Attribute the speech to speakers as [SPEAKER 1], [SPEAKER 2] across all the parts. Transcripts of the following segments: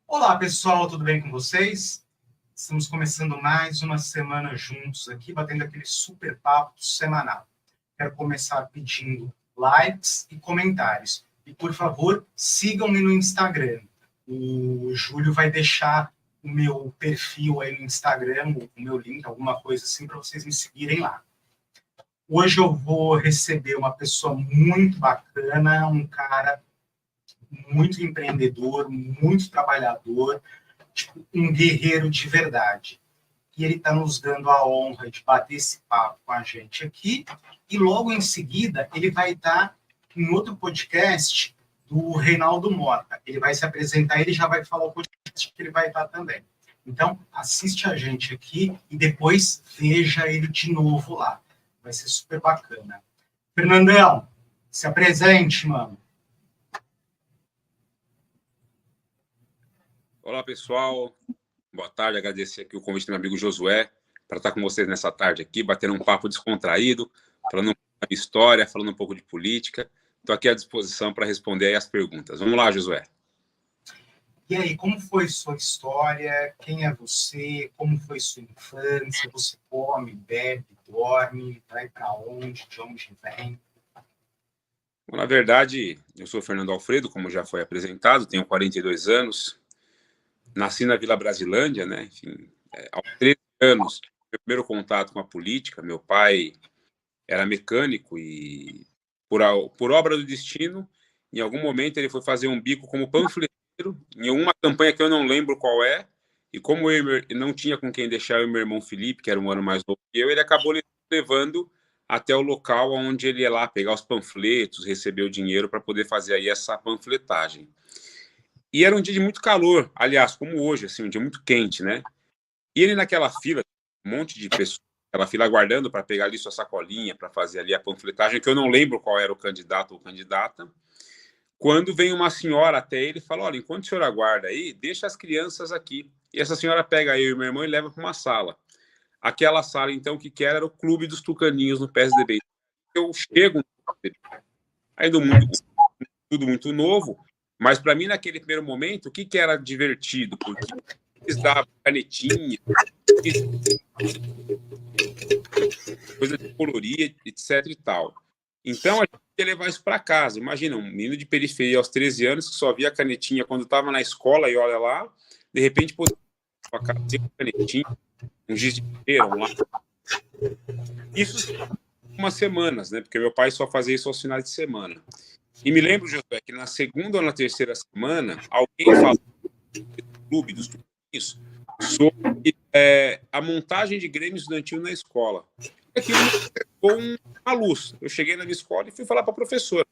[SPEAKER 1] Olá, pessoal, tudo bem com vocês? Estamos começando mais uma semana juntos aqui, batendo aquele super papo semanal. Quero começar pedindo likes e comentários. E, por favor, sigam-me no Instagram. O Júlio vai deixar o meu perfil aí no Instagram, o meu link, alguma coisa assim, para vocês me seguirem lá. Hoje eu vou receber uma pessoa muito bacana, um cara muito empreendedor, muito trabalhador, tipo, um guerreiro de verdade. E ele está nos dando a honra de bater esse papo com a gente aqui. E logo em seguida, ele vai estar em outro podcast do Reinaldo Mota. Ele vai se apresentar, ele já vai falar o podcast que ele vai estar também. Então, assiste a gente aqui e depois veja ele de novo lá. Vai ser super bacana. Fernandão, se apresente, mano.
[SPEAKER 2] Olá, pessoal. Boa tarde. Agradecer aqui o convite do meu amigo Josué para estar com vocês nessa tarde aqui, batendo um papo descontraído, falando um pouco de história, falando um pouco de política. Estou aqui à disposição para responder aí as perguntas. Vamos lá, Josué.
[SPEAKER 1] E aí, como foi sua história? Quem é você? Como foi sua infância? Você come, bebe, dorme? Vai para onde? De onde vem?
[SPEAKER 2] Bom, na verdade, eu sou Fernando Alfredo, como já foi apresentado, tenho 42 anos, nasci na Vila Brasilândia, né? Enfim, aos 13 anos, meu primeiro contato com a política. Meu pai era mecânico e, por obra do destino, em algum momento ele foi fazer um bico como panfleteiro em uma campanha que eu não lembro qual é, e como eu não tinha com quem deixar, eu e meu irmão Felipe, que era um ano mais novo que eu, ele acabou levando até o local onde ele ia lá pegar os panfletos, receber o dinheiro para poder fazer aí essa panfletagem. E era um dia de muito calor, aliás, como hoje, assim, um dia muito quente, né? E ele naquela fila, um monte de pessoas, aquela fila aguardando para pegar ali sua sacolinha, para fazer ali a panfletagem, que eu não lembro qual era o candidato ou candidata, quando vem uma senhora até ele e fala, olha, enquanto o senhor aguarda aí, deixa as crianças aqui. E essa senhora pega eu e meu irmão e leva para uma sala. Aquela sala, então, que era o Clube dos Tucaninhos no PSDB. Eu chego no PSDB, ainda tudo muito novo, mas para mim, naquele primeiro momento, o que era divertido? Porque eles davam canetinha, coisa de colorir, etc e tal. Então, a gente ia levar isso para casa. Imagina, um menino de periferia aos 13 anos que só via canetinha quando estava na escola e olha lá, de repente, pô, a casa tinha canetinha, um giz de feira, um lápis. Isso umas semanas, né? Porque meu pai só fazia isso aos finais de semana. E me lembro, Josué, que na segunda ou na terceira semana, alguém falou do clube dos tucaninhos sobre a montagem de grêmio estudantil na escola. E aquilo me ficou uma luz. Eu cheguei na minha escola e fui falar para a professora.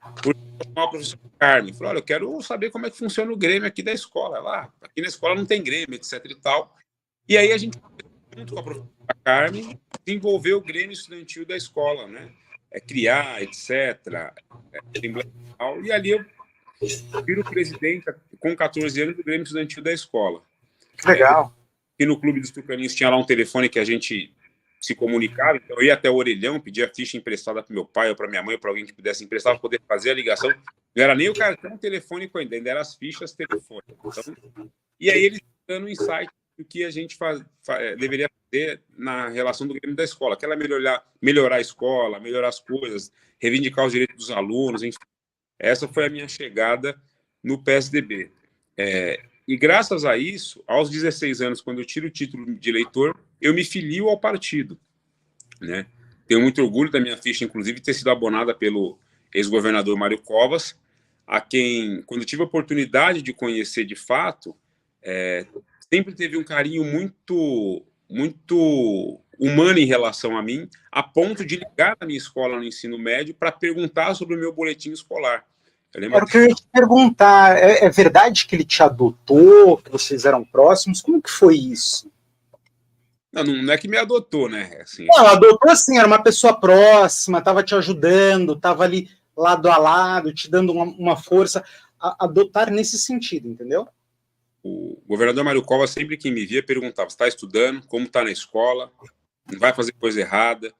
[SPEAKER 2] A professora Carmen falou, olha, eu quero saber como é que funciona o grêmio aqui da escola. Lá, aqui na escola não tem grêmio, etc e tal. E aí a gente, junto com a professora Carmen, desenvolveu o grêmio estudantil da escola, né? Criar, etc. E ali eu viro presidente, com 14 anos, do grêmio estudantil da escola.
[SPEAKER 1] Legal.
[SPEAKER 2] E no Clube dos Tucaninhos tinha lá um telefone que a gente se comunicava, então eu ia até o orelhão, pedia ficha emprestada para meu pai ou para minha mãe, ou para alguém que pudesse emprestar, para poder fazer a ligação. Não era nem o cartão telefônico ainda ainda eram as fichas telefônicas. Então, e aí eles dando um insight do que a gente deveria fazer na relação do Grêmio da escola, que era melhorar a escola, melhorar as coisas, reivindicar os direitos dos alunos, enfim. Essa foi a minha chegada no PSDB. E graças a isso, aos 16 anos, quando eu tiro o título de eleitor, eu me filio ao partido, né? Tenho muito orgulho da minha ficha, inclusive, ter sido abonada pelo ex-governador Mário Covas, a quem, quando tive a oportunidade de conhecer de fato, sempre teve um carinho muito, muito humano em relação a mim, a ponto de ligar na minha escola no ensino médio para perguntar sobre o meu boletim escolar.
[SPEAKER 1] Era o que eu ia te perguntar. É verdade que ele te adotou, que vocês eram próximos? Como que foi isso?
[SPEAKER 2] Não é que me adotou, né? Assim,
[SPEAKER 1] Não, adotou assim, era uma pessoa próxima, estava te ajudando, estava ali lado a lado, te dando uma força. Adotar nesse sentido, entendeu?
[SPEAKER 2] O governador Mário Covas, sempre que me via, perguntava: está estudando? Como está na escola? Não vai fazer coisa errada?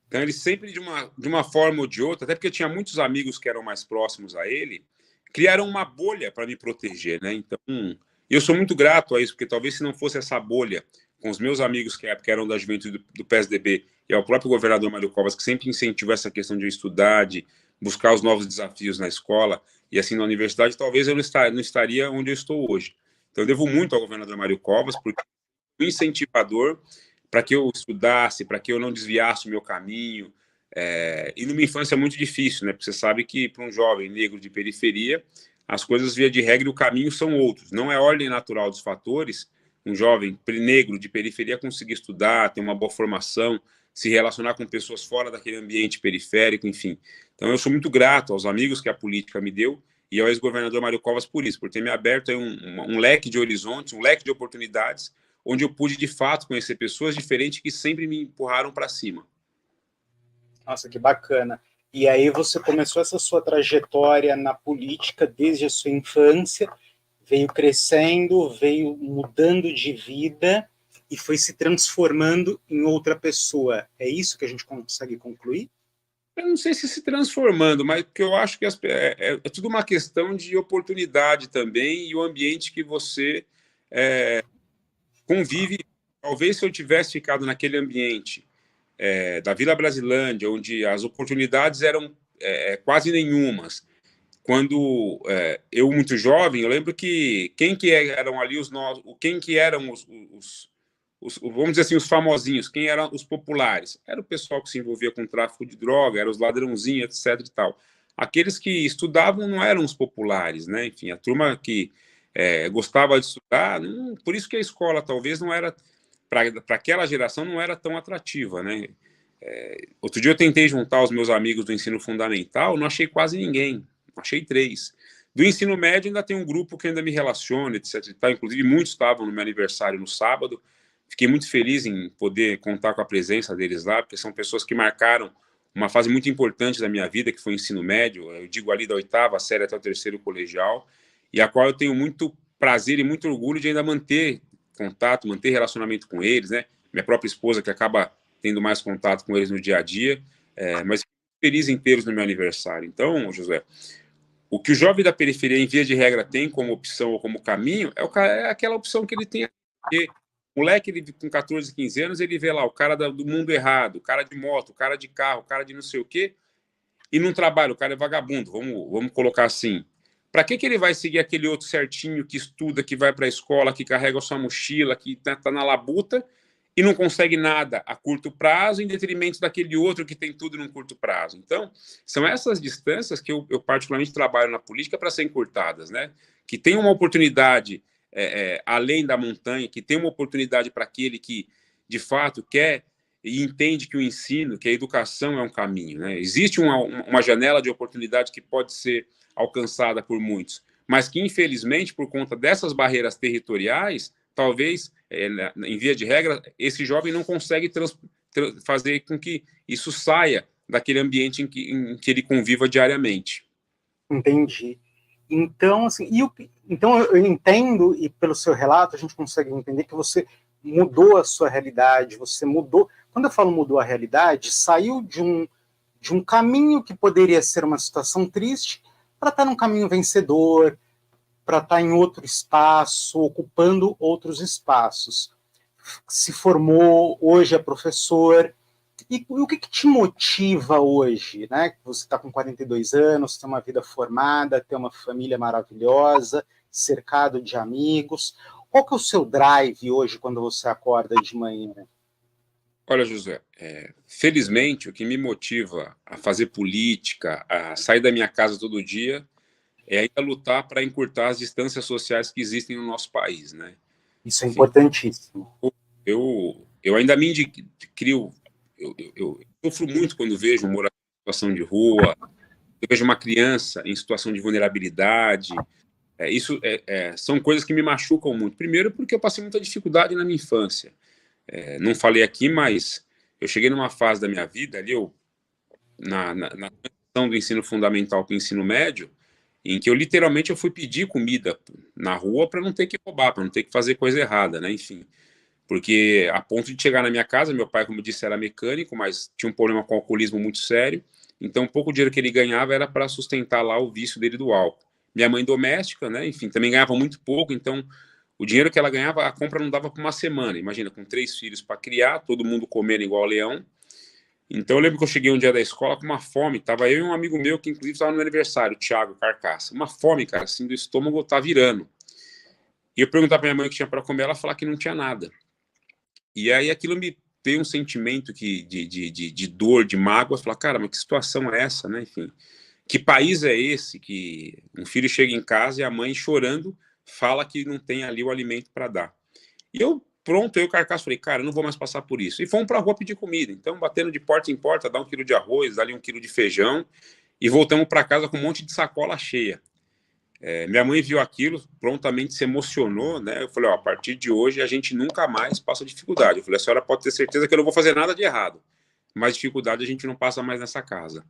[SPEAKER 2] Então, ele sempre, de uma forma ou de outra, até porque tinha muitos amigos que eram mais próximos a ele, criaram uma bolha para me proteger, né? Então, E eu sou muito grato a isso, porque talvez se não fosse essa bolha, com os meus amigos que eram da juventude do PSDB, e ao próprio governador Mário Covas, que sempre incentivou essa questão de eu estudar, de buscar os novos desafios na escola, e assim na universidade, talvez eu não estaria onde eu estou hoje. Então eu devo muito ao governador Mário Covas, porque o incentivador para que eu estudasse, para que eu não desviasse o meu caminho, e numa infância muito difícil, né? Porque você sabe que para um jovem negro de periferia, as coisas, via de regra, o caminho são outros. Não é a ordem natural dos fatores um jovem negro de periferia conseguir estudar, ter uma boa formação, se relacionar com pessoas fora daquele ambiente periférico, enfim. Então, eu sou muito grato aos amigos que a política me deu e ao ex-governador Mário Covas por isso, por ter me aberto aí um leque de horizontes, um leque de oportunidades, onde eu pude, de fato, conhecer pessoas diferentes que sempre me empurraram para cima.
[SPEAKER 1] Nossa, que bacana. E aí você começou essa sua trajetória na política desde a sua infância, veio crescendo, veio mudando de vida e foi se transformando em outra pessoa. É isso que a gente consegue concluir?
[SPEAKER 2] Eu não sei se transformando, mas porque eu acho que é tudo uma questão de oportunidade também e o ambiente que você convive. Talvez se eu tivesse ficado naquele ambiente da Vila Brasilândia, onde as oportunidades eram quase nenhumas. Quando eu, muito jovem, eu lembro que quem que eram ali quem que eram vamos dizer assim, os famosinhos, quem eram os populares? Era o pessoal que se envolvia com tráfico de droga, eram os ladrãozinhos, etc e tal. Aqueles que estudavam não eram os populares, né? Enfim, a turma que gostava de estudar, por isso que a escola talvez não era, para aquela geração, não era tão atrativa, né? Outro dia eu tentei juntar os meus amigos do ensino fundamental, não achei quase ninguém, achei 3. Do ensino médio ainda tem um grupo que ainda me relaciona, etc e tal. Inclusive muitos estavam no meu aniversário no sábado. Fiquei muito feliz em poder contar com a presença deles lá, porque são pessoas que marcaram uma fase muito importante da minha vida, que foi o ensino médio, eu digo ali da 8ª série até o 3º colegial, e a qual eu tenho muito prazer e muito orgulho de ainda manter contato, manter relacionamento com eles, né? Minha própria esposa, que acaba tendo mais contato com eles no dia a dia, mas feliz em tê-los no meu aniversário. Então, Josué, o que o jovem da periferia, em via de regra, tem como opção ou como caminho é aquela opção que ele tem. Porque o moleque, ele, com 14, 15 anos, ele vê lá o cara do mundo errado, o cara de moto, o cara de carro, o cara de não sei o quê, e não trabalha, o cara é vagabundo, vamos colocar assim. Para que ele vai seguir aquele outro certinho que estuda, que vai para a escola, que carrega a sua mochila, que tá na labuta e não consegue nada a curto prazo, em detrimento daquele outro que tem tudo num curto prazo? Então, são essas distâncias que eu particularmente trabalho na política para serem encurtadas, né? Que tem uma oportunidade além da montanha, que tem uma oportunidade para aquele que, de fato, quer e entende que o ensino, que a educação é um caminho, né? Existe uma janela de oportunidade que pode ser alcançada por muitos, mas que, infelizmente, por conta dessas barreiras territoriais, talvez, em via de regra, esse jovem não consegue fazer com que isso saia daquele ambiente em que ele conviva diariamente.
[SPEAKER 1] Entendi. Então, assim, então eu entendo, e pelo seu relato a gente consegue entender que você mudou a sua realidade, você mudou. Quando eu falo mudou a realidade, saiu de um caminho que poderia ser uma situação triste para estar num caminho vencedor, para estar em outro espaço, ocupando outros espaços. Se formou, hoje é professor. E o que te motiva hoje, né? Você está com 42 anos, tem uma vida formada, tem uma família maravilhosa, cercado de amigos. Qual que é o seu drive hoje quando você acorda de manhã?
[SPEAKER 2] Olha, José, felizmente o que me motiva a fazer política, a sair da minha casa todo dia, é ainda lutar para encurtar as distâncias sociais que existem no nosso país, né?
[SPEAKER 1] Isso é
[SPEAKER 2] Enfim,
[SPEAKER 1] importantíssimo.
[SPEAKER 2] eu ainda me crio, eu sofro muito quando vejo um morador em situação de rua, eu vejo uma criança em situação de vulnerabilidade. São coisas que me machucam muito. Primeiro, porque eu passei muita dificuldade na minha infância. Não falei aqui, mas eu cheguei numa fase da minha vida ali, na transição do ensino fundamental para o ensino médio, em que eu fui pedir comida na rua para não ter que roubar, para não ter que fazer coisa errada, né? Enfim, porque a ponto de chegar na minha casa, meu pai, como eu disse, era mecânico, mas tinha um problema com o alcoolismo muito sério, então o pouco dinheiro que ele ganhava era para sustentar lá o vício dele do álcool. Minha mãe doméstica, né? Enfim, também ganhava muito pouco, então o dinheiro que ela ganhava, a compra não dava para uma semana. Imagina, com 3 filhos para criar, todo mundo comendo igual leão. Então eu lembro que eu cheguei um dia da escola com uma fome, tava eu e um amigo meu que inclusive estava no meu aniversário, o Thiago Carcaça. Uma fome, cara, assim, do estômago tá virando. E eu perguntava pra minha mãe o que tinha para comer, ela falava que não tinha nada. E aí aquilo me veio um sentimento de dor, de mágoa, falar, cara, mas que situação é essa, né? Enfim, que país é esse que um filho chega em casa e a mãe chorando fala que não tem ali o alimento para dar. E eu, pronto, eu e o Carcaço falei, cara, eu não vou mais passar por isso. E fomos para a rua pedir comida. Então, batendo de porta em porta, dá 1 quilo de arroz, dá ali 1 quilo de feijão, e voltamos para casa com um monte de sacola cheia. Minha mãe viu aquilo, prontamente se emocionou, né? Eu falei, ó, a partir de hoje a gente nunca mais passa dificuldade. Eu falei, a senhora pode ter certeza que eu não vou fazer nada de errado, mas dificuldade a gente não passa mais nessa casa.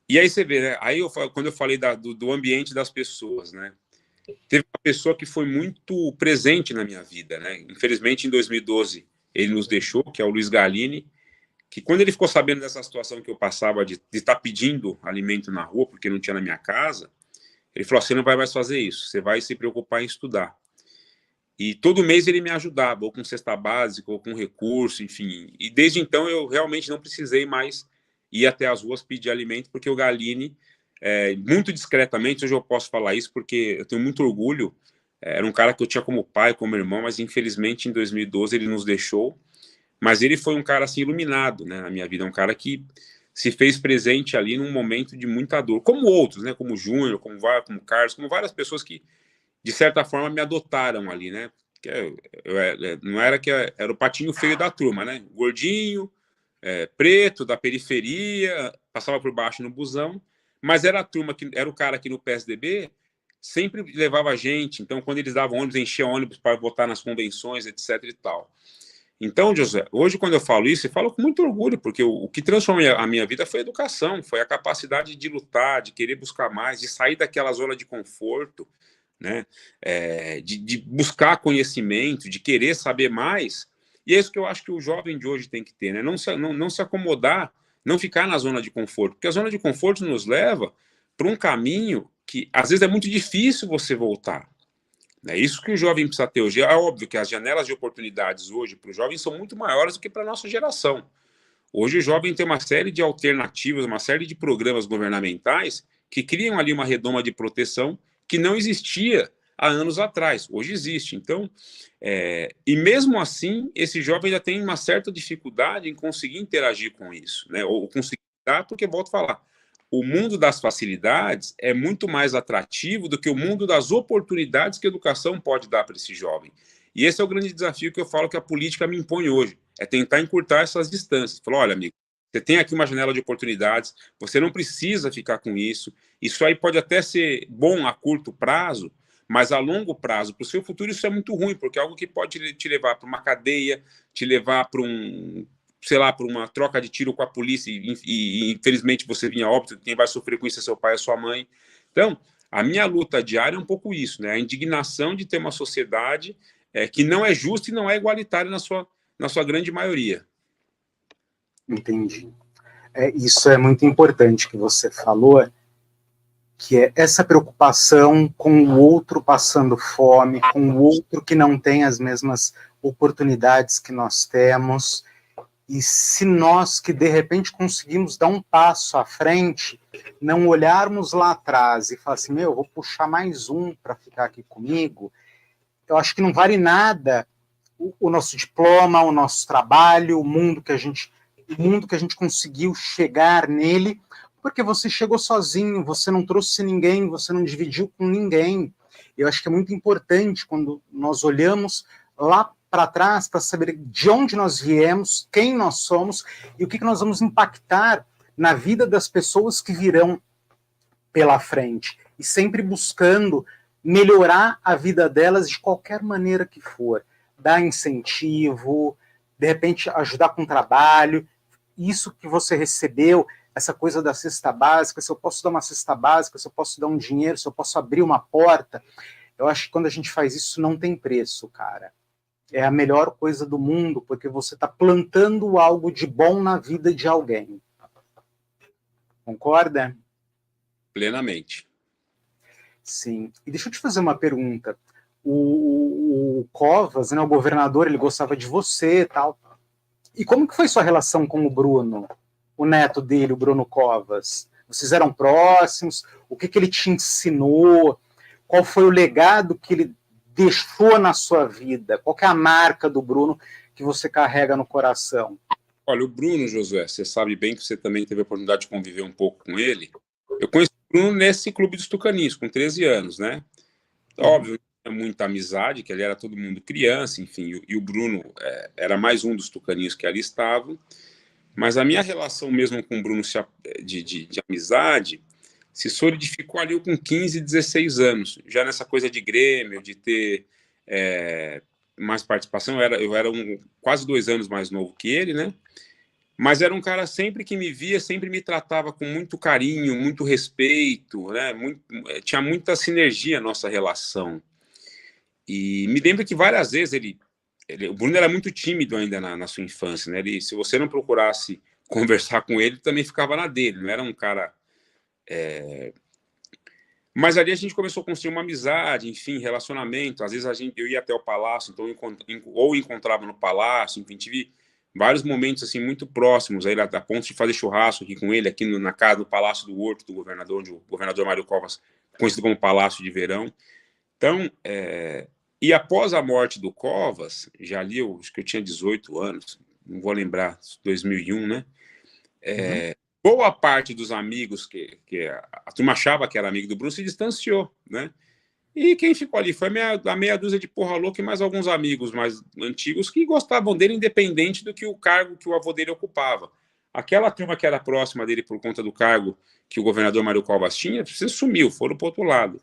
[SPEAKER 2] E aí você vê, né? Aí quando eu falei do ambiente das pessoas, né? Teve uma pessoa que foi muito presente na minha vida, né? Infelizmente, em 2012, ele nos deixou, que é o Luiz Galini, que quando ele ficou sabendo dessa situação que eu passava de estar pedindo alimento na rua, porque não tinha na minha casa, ele falou, você não vai mais fazer isso, você vai se preocupar em estudar. E todo mês ele me ajudava, ou com cesta básica, ou com recurso, enfim. E desde então eu realmente não precisei mais ir até as ruas pedir alimento, porque o Galini, muito discretamente, hoje eu posso falar isso, porque eu tenho muito orgulho, era um cara que eu tinha como pai, como irmão, mas infelizmente em 2012 ele nos deixou. Mas ele foi um cara assim iluminado, né, na minha vida, um cara que se fez presente ali num momento de muita dor, como outros, né, como o Júnior, como o Carlos, como várias pessoas que de certa forma me adotaram ali, né? Não era que era o patinho feio da turma, né? Gordinho, preto, da periferia, passava por baixo no busão, mas era a turma que era o cara que no PSDB sempre levava a gente. Então, quando eles davam ônibus, enchia ônibus para votar nas convenções, etc. e tal. Então, José, hoje quando eu falo isso, eu falo com muito orgulho, porque o que transformou a minha vida foi a educação, foi a capacidade de lutar, de querer buscar mais, de sair daquela zona de conforto, né? De buscar conhecimento, de querer saber mais. E é isso que eu acho que o jovem de hoje tem que ter, né? Não se acomodar, não ficar na zona de conforto, porque a zona de conforto nos leva para um caminho que às vezes é muito difícil você voltar. É isso que o jovem precisa ter hoje. É óbvio que as janelas de oportunidades hoje para o jovem são muito maiores do que para a nossa geração. Hoje o jovem tem uma série de alternativas, uma série de programas governamentais que criam ali uma redoma de proteção que não existia há anos atrás. Hoje existe. Então, e mesmo assim, esse jovem ainda tem uma certa dificuldade em conseguir interagir com isso, né? Ou conseguir dar, porque, volto a falar, o mundo das facilidades é muito mais atrativo do que o mundo das oportunidades que a educação pode dar para esse jovem. E esse é o grande desafio que eu falo que a política me impõe hoje, é tentar encurtar essas distâncias. Falar, olha, amigo, você tem aqui uma janela de oportunidades, você não precisa ficar com isso. Isso aí pode até ser bom a curto prazo, mas a longo prazo, para o seu futuro, isso é muito ruim, porque é algo que pode te levar para uma cadeia, te levar para sei lá, por uma troca de tiro com a polícia e infelizmente você vinha a óbito, quem vai sofrer com isso é seu pai e sua mãe. Então, a minha luta diária é um pouco isso, né? A indignação de ter uma sociedade que não é justa e não é igualitária na sua grande maioria.
[SPEAKER 1] Entendi. Isso é muito importante que você falou, que é essa preocupação com o outro passando fome, com o outro que não tem as mesmas oportunidades que nós temos. E se nós que de repente conseguimos dar um passo à frente, não olharmos lá atrás e falar assim, eu vou puxar mais um para ficar aqui comigo, eu acho que não vale nada o nosso diploma, o nosso trabalho, o mundo que a gente conseguiu chegar nele, porque você chegou sozinho, você não trouxe ninguém, você não dividiu com ninguém. Eu acho que é muito importante quando nós olhamos lá para trás para saber de onde nós viemos, quem nós somos e o que nós vamos impactar na vida das pessoas que virão pela frente. E sempre buscando melhorar a vida delas de qualquer maneira que for. Dar incentivo, de repente ajudar com trabalho. Isso que você recebeu, essa coisa da cesta básica, se eu posso dar uma cesta básica, se eu posso dar um dinheiro, se eu posso abrir uma porta, eu acho que quando a gente faz isso não tem preço, cara. É a melhor coisa do mundo, porque você está plantando algo de bom na vida de alguém. Concorda?
[SPEAKER 2] Plenamente.
[SPEAKER 1] Sim. E deixa eu te fazer uma pergunta.
[SPEAKER 3] o Covas, né, o governador, ele gostava de você e tal. E como que foi sua relação com o Bruno, o neto dele, o Bruno Covas? Vocês eram próximos? O que ele te ensinou? Qual foi o legado que ele deixou na sua vida? Qual que é a marca do Bruno que você carrega no coração?
[SPEAKER 2] Olha, o Bruno, Josué, você sabe bem que você também teve a oportunidade de conviver um pouco com ele. Eu conheci o Bruno nesse clube dos Tucanis, com 13 anos, né? Óbvio, tinha muita amizade, que ele era todo mundo criança, enfim, e o Bruno era mais um dos tucaninhos que ali estavam, mas a minha relação mesmo com o Bruno de amizade se solidificou ali com 15, 16 anos, já nessa coisa de Grêmio, de ter mais participação. Eu era quase 2 anos mais novo que ele, né? Mas era um cara sempre que me via, sempre me tratava com muito carinho, muito respeito, né? Tinha muita sinergia a nossa relação. E me lembro que várias vezes o Bruno era muito tímido ainda na sua infância, né? Se você não procurasse conversar com ele, também ficava na dele, não era um cara... Mas ali a gente começou a construir uma amizade, enfim, relacionamento. Às vezes eu ia até o palácio, então ou encontrava no palácio, enfim, tive vários momentos assim muito próximos, aí a ponto de fazer churrasco aqui com ele, aqui na casa do Palácio do Horto do governador, onde o governador Mário Covas, conhecido como Palácio de Verão. Então, e após a morte do Covas, já ali, acho que eu tinha 18 anos, não vou lembrar, 2001, né? Boa parte dos amigos que a turma achava que era amigo do Bruno se distanciou, né? E quem ficou ali foi a meia dúzia de porra louca e mais alguns amigos mais antigos que gostavam dele, independente do que o cargo que o avô dele ocupava. Aquela turma que era próxima dele por conta do cargo que o governador Mário Covas tinha, você sumiu, foram para o outro lado.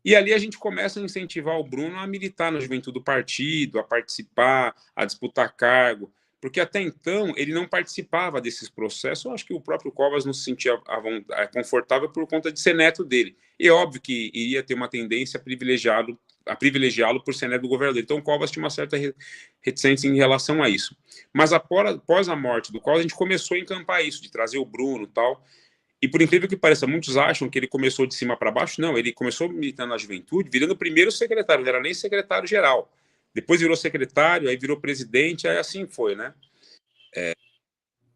[SPEAKER 2] E ali a gente começa a incentivar o Bruno a militar na juventude do partido, a participar, a disputar cargo, porque até então ele não participava desses processos. Eu acho que o próprio Covas não se sentia confortável por conta de ser neto dele. E é óbvio que iria ter uma tendência a privilegiá-lo por ser neto do governador. Então o Covas tinha uma certa reticência em relação a isso. Mas após a morte do Covas, a gente começou a encampar isso, de trazer o Bruno e tal. E por incrível que pareça, muitos acham que ele começou de cima para baixo. Não, ele começou militando na juventude, virando o primeiro secretário, não era nem secretário-geral. Depois virou secretário, aí virou presidente, aí assim foi, né?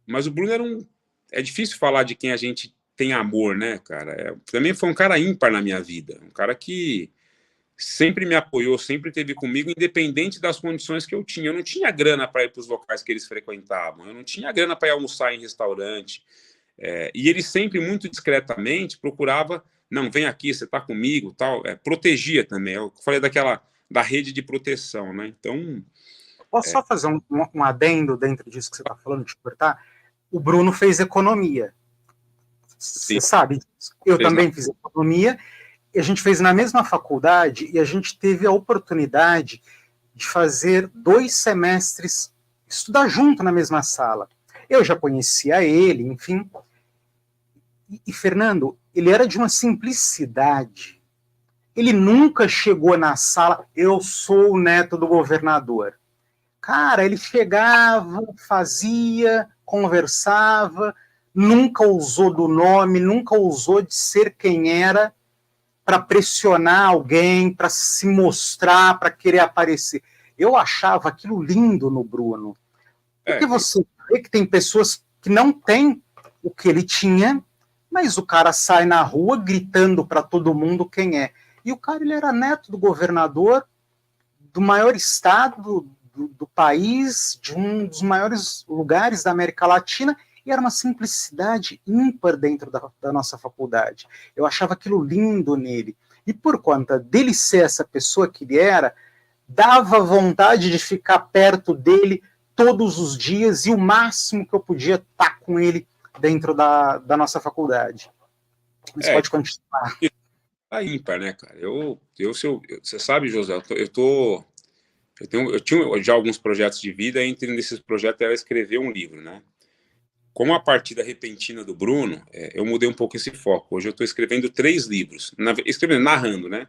[SPEAKER 2] Mas o Bruno é difícil falar de quem a gente tem amor, né, cara? Também foi um cara ímpar na minha vida, um cara que sempre me apoiou, sempre esteve comigo, independente das condições que eu tinha. Eu não tinha grana para ir para os locais que eles frequentavam, eu não tinha grana para ir almoçar em restaurante. E ele sempre, muito discretamente, procurava, não, vem aqui, você está comigo, tal, protegia também. Eu falei da rede de proteção, né? Então...
[SPEAKER 3] Posso só fazer um adendo dentro disso que você está falando, te cortar? O Bruno fez economia. Você sabe? Eu também fiz economia, e a gente fez na mesma faculdade, e a gente teve a oportunidade de fazer 2 semestres, estudar junto na mesma sala. Eu já conhecia ele, enfim. E Fernando, ele era de uma simplicidade. Ele nunca chegou na sala, eu sou o neto do governador. Cara, ele chegava, fazia, conversava, nunca usou do nome, nunca usou de ser quem era para pressionar alguém, para se mostrar, para querer aparecer. Eu achava aquilo lindo no Bruno. Porque você vê que tem pessoas que não têm o que ele tinha, mas o cara sai na rua gritando para todo mundo quem é. E o cara, ele era neto do governador do maior estado do país, de um dos maiores lugares da América Latina, e era uma simplicidade ímpar dentro da nossa faculdade. Eu achava aquilo lindo nele. E por conta dele ser essa pessoa que ele era, dava vontade de ficar perto dele todos os dias, e o máximo que eu podia estar com ele dentro da nossa faculdade. Mas pode continuar.
[SPEAKER 2] Tá ímpar, né, cara? Você sabe, José, eu tinha já alguns projetos de vida, entre nesses projetos era escrever um livro, né? Como a partida repentina do Bruno, eu mudei um pouco esse foco. Hoje eu estou escrevendo 3 livros, narrando, né?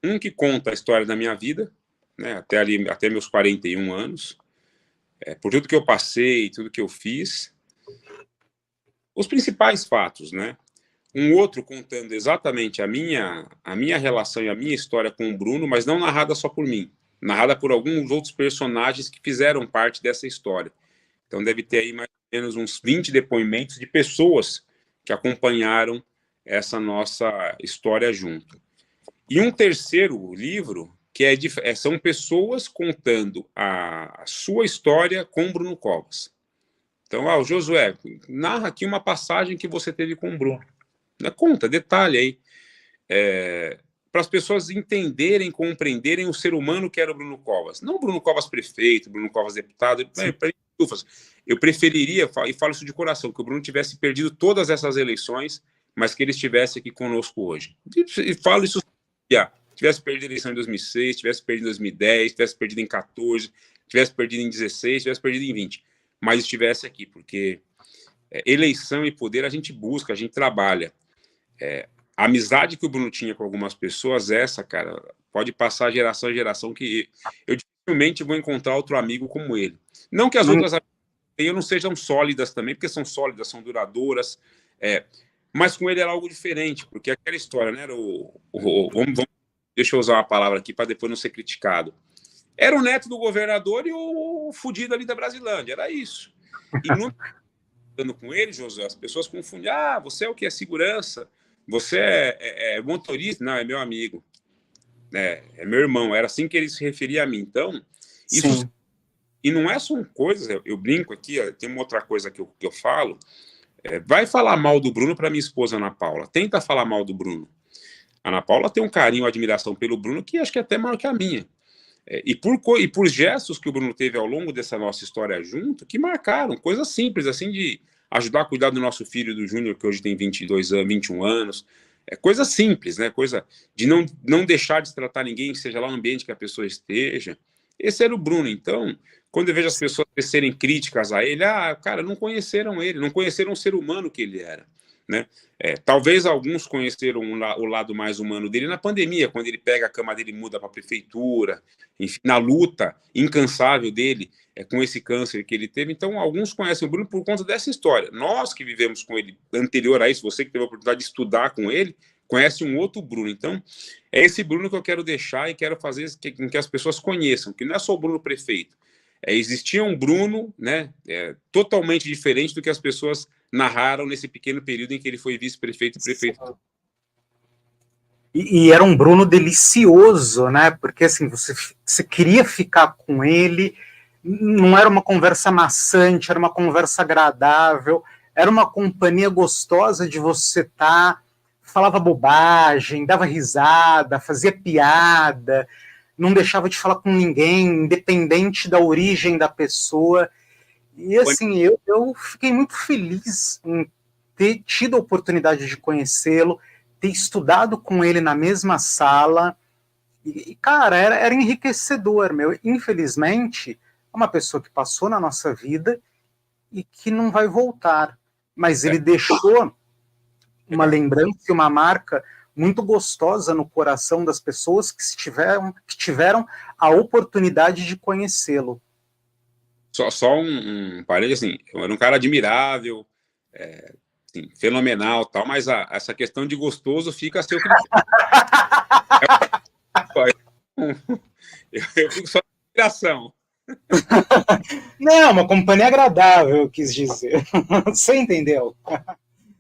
[SPEAKER 2] Um que conta a história da minha vida, né? Até meus 41 anos, por tudo que eu passei, tudo que eu fiz, os principais fatos, né? um outro contando exatamente a minha relação e a minha história com o Bruno, mas não narrada só por mim, narrada por alguns outros personagens que fizeram parte dessa história. Então deve ter aí mais ou menos uns 20 depoimentos de pessoas que acompanharam essa nossa história junto. E um terceiro livro, que são pessoas contando a sua história com Bruno Covas. Então, o Josué, narra aqui uma passagem que você teve com o Bruno. Conta, detalhe aí. Para as pessoas entenderem, compreenderem o ser humano que era o Bruno Covas. Não o Bruno Covas prefeito, Bruno Covas deputado. Eu preferiria, e falo isso de coração, que o Bruno tivesse perdido todas essas eleições, mas que ele estivesse aqui conosco hoje. E falo isso, tivesse perdido a eleição em 2006, tivesse perdido em 2010, tivesse perdido em 14, tivesse perdido em 16, tivesse perdido em 20, mas estivesse aqui, porque eleição e poder a gente busca, a gente trabalha. A amizade que o Bruno tinha com algumas pessoas, cara, pode passar geração a geração, que eu dificilmente vou encontrar outro amigo como ele. Não que as outras não sejam sólidas também, porque são sólidas, são duradouras, mas com ele era algo diferente, porque aquela história, né, deixa eu usar uma palavra aqui para depois não ser criticado. Era o neto do governador e o fudido ali da Brasilândia, era isso. E não falando com ele, José, as pessoas confundem, você é o que? É segurança? Você é motorista? Não, é meu amigo. É meu irmão. Era assim que ele se referia a mim. Então, isso... Sim. E não é só coisa, eu brinco aqui, tem uma outra coisa que eu falo, vai falar mal do Bruno para minha esposa Ana Paula. Tenta falar mal do Bruno. A Ana Paula tem um carinho, uma admiração pelo Bruno que acho que é até maior que a minha. E por gestos que o Bruno teve ao longo dessa nossa história junto, que marcaram, coisas simples, assim, de ajudar a cuidar do nosso filho, do Júnior, que hoje tem 22 anos, 21 anos. Coisa simples, né? Coisa de não deixar de tratar ninguém, seja lá no ambiente que a pessoa esteja. Esse era o Bruno. Então, quando eu vejo as pessoas serem críticas a ele, cara, não conheceram ele, não conheceram o ser humano que ele era, né? Talvez alguns conheceram o lado mais humano dele na pandemia, quando ele pega a cama dele e muda para a prefeitura, enfim, na luta incansável dele com esse câncer que ele teve. Então, alguns conhecem o Bruno por conta dessa história. Nós que vivemos com ele anterior a isso, você que teve a oportunidade de estudar com ele, conhece um outro Bruno. Então, é esse Bruno que eu quero deixar e quero fazer com que as pessoas conheçam, que não é só o Bruno prefeito. Existia um Bruno, né, totalmente diferente do que as pessoas narraram nesse pequeno período em que ele foi vice-prefeito e prefeito.
[SPEAKER 3] E era um Bruno delicioso, né? Porque assim, você queria ficar com ele, não era uma conversa maçante, era uma conversa agradável, era uma companhia gostosa de você estar, falava bobagem, dava risada, fazia piada, não deixava de falar com ninguém, independente da origem da pessoa. E assim, eu fiquei muito feliz em ter tido a oportunidade de conhecê-lo, ter estudado com ele na mesma sala, e cara, era enriquecedor, meu. Infelizmente, é uma pessoa que passou na nossa vida e que não vai voltar, mas ele deixou uma lembrança e uma marca muito gostosa no coração das pessoas que tiveram a oportunidade de conhecê-lo.
[SPEAKER 2] Só um parênteses, assim, eu era um cara admirável, assim, fenomenal, tal, mas essa questão de gostoso fica a seu critério. Eu fico só de admiração.
[SPEAKER 3] Não, uma companhia agradável, eu quis dizer. Você entendeu?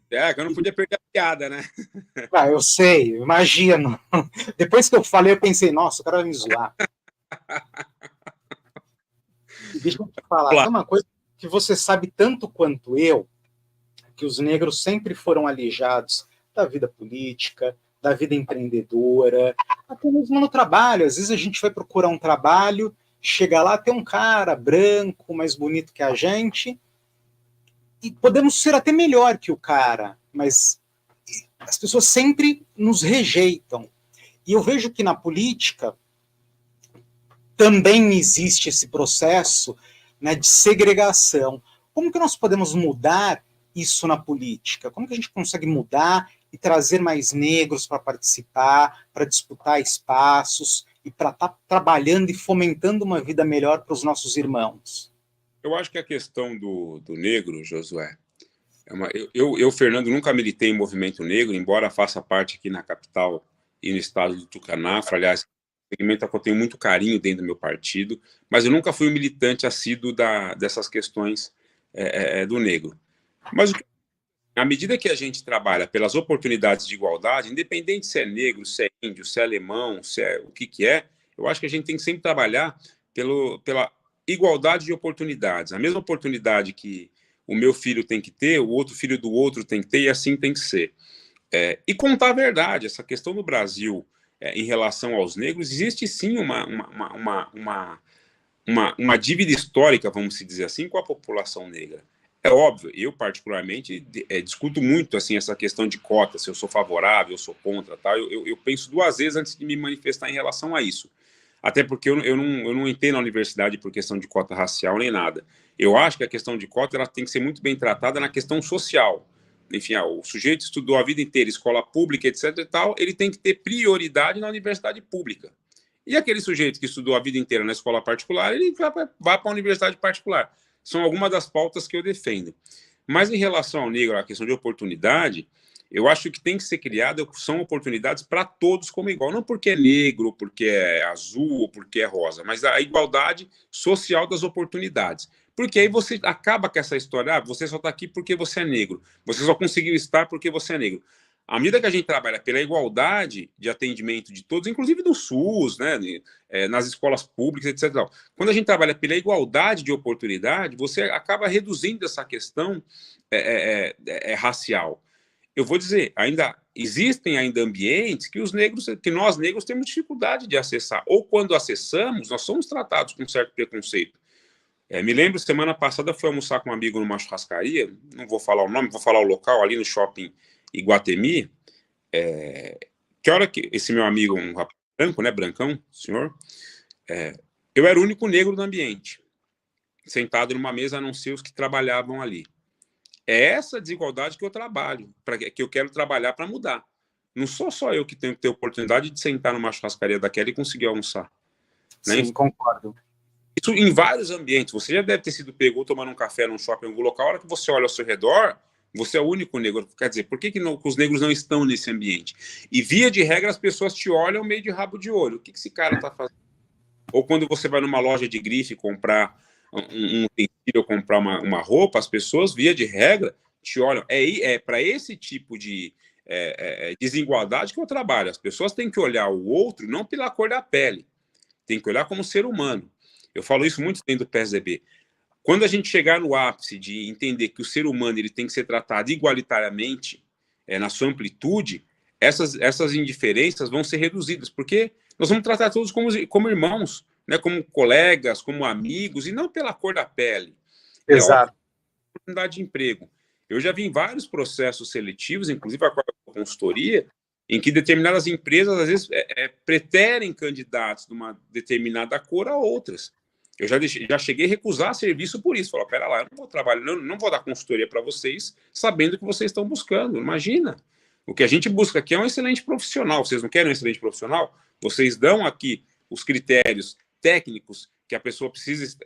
[SPEAKER 2] Que eu não podia perder a piada, né?
[SPEAKER 3] Eu sei, imagino. Depois que eu falei, eu pensei, nossa, o cara vai me zoar. Deixa eu te falar, tem uma coisa que você sabe tanto quanto eu, que os negros sempre foram alijados da vida política, da vida empreendedora, até mesmo no trabalho. Às vezes a gente vai procurar um trabalho, chega lá, tem um cara branco, mais bonito que a gente, e podemos ser até melhor que o cara, mas as pessoas sempre nos rejeitam. E eu vejo que na política também existe esse processo, né, de segregação. Como que nós podemos mudar isso na política? Como que a gente consegue mudar e trazer mais negros para participar, para disputar espaços e para estar trabalhando e fomentando uma vida melhor para os nossos irmãos?
[SPEAKER 2] Eu acho que a questão do negro, Josué, Fernando, nunca militei em movimento negro, embora faça parte aqui na capital e no estado do Tucanafra. Aliás, segmento que eu tenho muito carinho dentro do meu partido, mas eu nunca fui um militante assíduo dessas questões do negro. Mas à medida que a gente trabalha pelas oportunidades de igualdade, independente se é negro, se é índio, se é alemão, se é o que é, eu acho que a gente tem que sempre trabalhar pela igualdade de oportunidades. A mesma oportunidade que o meu filho tem que ter, o outro filho do outro tem que ter, e assim tem que ser. E contar a verdade, essa questão no Brasil em relação aos negros, existe sim uma dívida histórica, vamos dizer assim, com a população negra. É óbvio, eu particularmente discuto muito assim essa questão de cota, se eu sou favorável, eu sou contra, tá? Eu penso duas vezes antes de me manifestar em relação a isso. Até porque eu não entrei na universidade por questão de cota racial nem nada. Eu acho que a questão de cota ela tem que ser muito bem tratada na questão social. Enfim, o sujeito estudou a vida inteira, escola pública, etc. e tal, ele tem que ter prioridade na universidade pública. E aquele sujeito que estudou a vida inteira na escola particular, ele vai para a universidade particular. São algumas das pautas que eu defendo. Mas em relação ao negro, a questão de oportunidade, eu acho que tem que ser criada, são oportunidades para todos como igual. Não porque é negro, porque é azul, ou porque é rosa, mas a igualdade social das oportunidades. Porque aí você acaba com essa história, você só está aqui porque você é negro, você só conseguiu estar porque você é negro. À medida que a gente trabalha pela igualdade de atendimento de todos, inclusive do SUS, né, nas escolas públicas, etc. Quando a gente trabalha pela igualdade de oportunidade, você acaba reduzindo essa questão racial. Eu vou dizer, existem ambientes que nós negros temos dificuldade de acessar, ou quando acessamos, nós somos tratados com certo preconceito. Me lembro, semana passada, fui almoçar com um amigo numa churrascaria, não vou falar o nome, vou falar o local, ali no shopping Iguatemi. Que hora que esse meu amigo, um rapaz branco, né, brancão, senhor, eu era o único negro do ambiente, sentado numa mesa, a não ser os que trabalhavam ali. É essa desigualdade que eu trabalho, que eu quero trabalhar para mudar. Não sou só eu que tenho que ter oportunidade de sentar numa churrascaria daquela e conseguir almoçar.
[SPEAKER 3] Sim, né? Concordo.
[SPEAKER 2] Isso em vários ambientes. Você já deve ter sido pego tomando um café num shopping em algum local, a hora que você olha ao seu redor, você é o único negro. Quer dizer, por que os negros não estão nesse ambiente? E via de regra, as pessoas te olham meio de rabo de olho. O que esse cara está fazendo? Ou quando você vai numa loja de grife comprar um utensílio, comprar uma roupa, as pessoas, via de regra, te olham. É para esse tipo de desigualdade que eu trabalho. As pessoas têm que olhar o outro não pela cor da pele, tem que olhar como ser humano. Eu falo isso muito dentro do PSDB. Quando a gente chegar no ápice de entender que o ser humano ele tem que ser tratado igualitariamente, na sua amplitude, essas indiferenças vão ser reduzidas, porque nós vamos tratar todos como irmãos, né, como colegas, como amigos, e não pela cor da pele.
[SPEAKER 3] Exato.
[SPEAKER 2] Oportunidade de emprego. Eu já vi em vários processos seletivos, inclusive a consultoria, em que determinadas empresas, às vezes, preterem candidatos de uma determinada cor a outras. Eu já cheguei a recusar serviço por isso. Falar, pera lá, eu não vou trabalhar, não vou dar consultoria para vocês, sabendo o que vocês estão buscando. Imagina. O que a gente busca aqui é um excelente profissional. Vocês não querem um excelente profissional? Vocês dão aqui os critérios técnicos que a pessoa precisa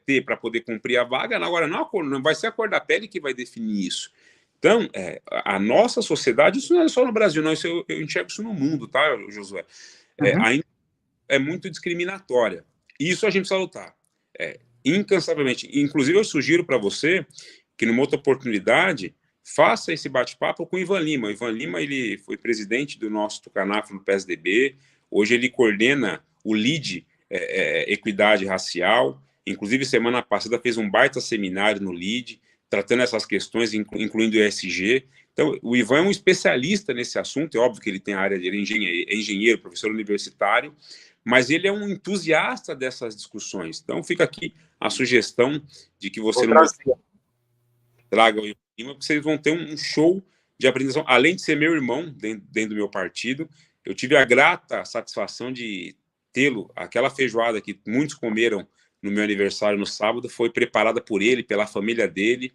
[SPEAKER 2] ter para poder cumprir a vaga. Agora, não vai ser a cor da pele que vai definir isso. Então, a nossa sociedade, isso não é só no Brasil, não, eu enxergo isso no mundo, tá, Josué? Ainda é muito discriminatória. E isso a gente precisa lutar, incansavelmente. Inclusive, eu sugiro para você que, numa outra oportunidade, faça esse bate-papo com o Ivan Lima. O Ivan Lima, ele foi presidente do nosso Tucanafra no PSDB, hoje ele coordena o LIDE, Equidade Racial, inclusive semana passada fez um baita seminário no LIDE, tratando essas questões, incluindo o ESG. Então, o Ivan é um especialista nesse assunto, é óbvio que ele tem a área dele, é engenheiro, professor universitário, mas ele é um entusiasta dessas discussões. Então, fica aqui a sugestão de que você traga o Ivan, porque vocês vão ter um show de apresentação. Além de ser meu irmão dentro do meu partido, eu tive a grata satisfação de tê-lo, aquela feijoada que muitos comeram no meu aniversário no sábado, foi preparada por ele, pela família dele,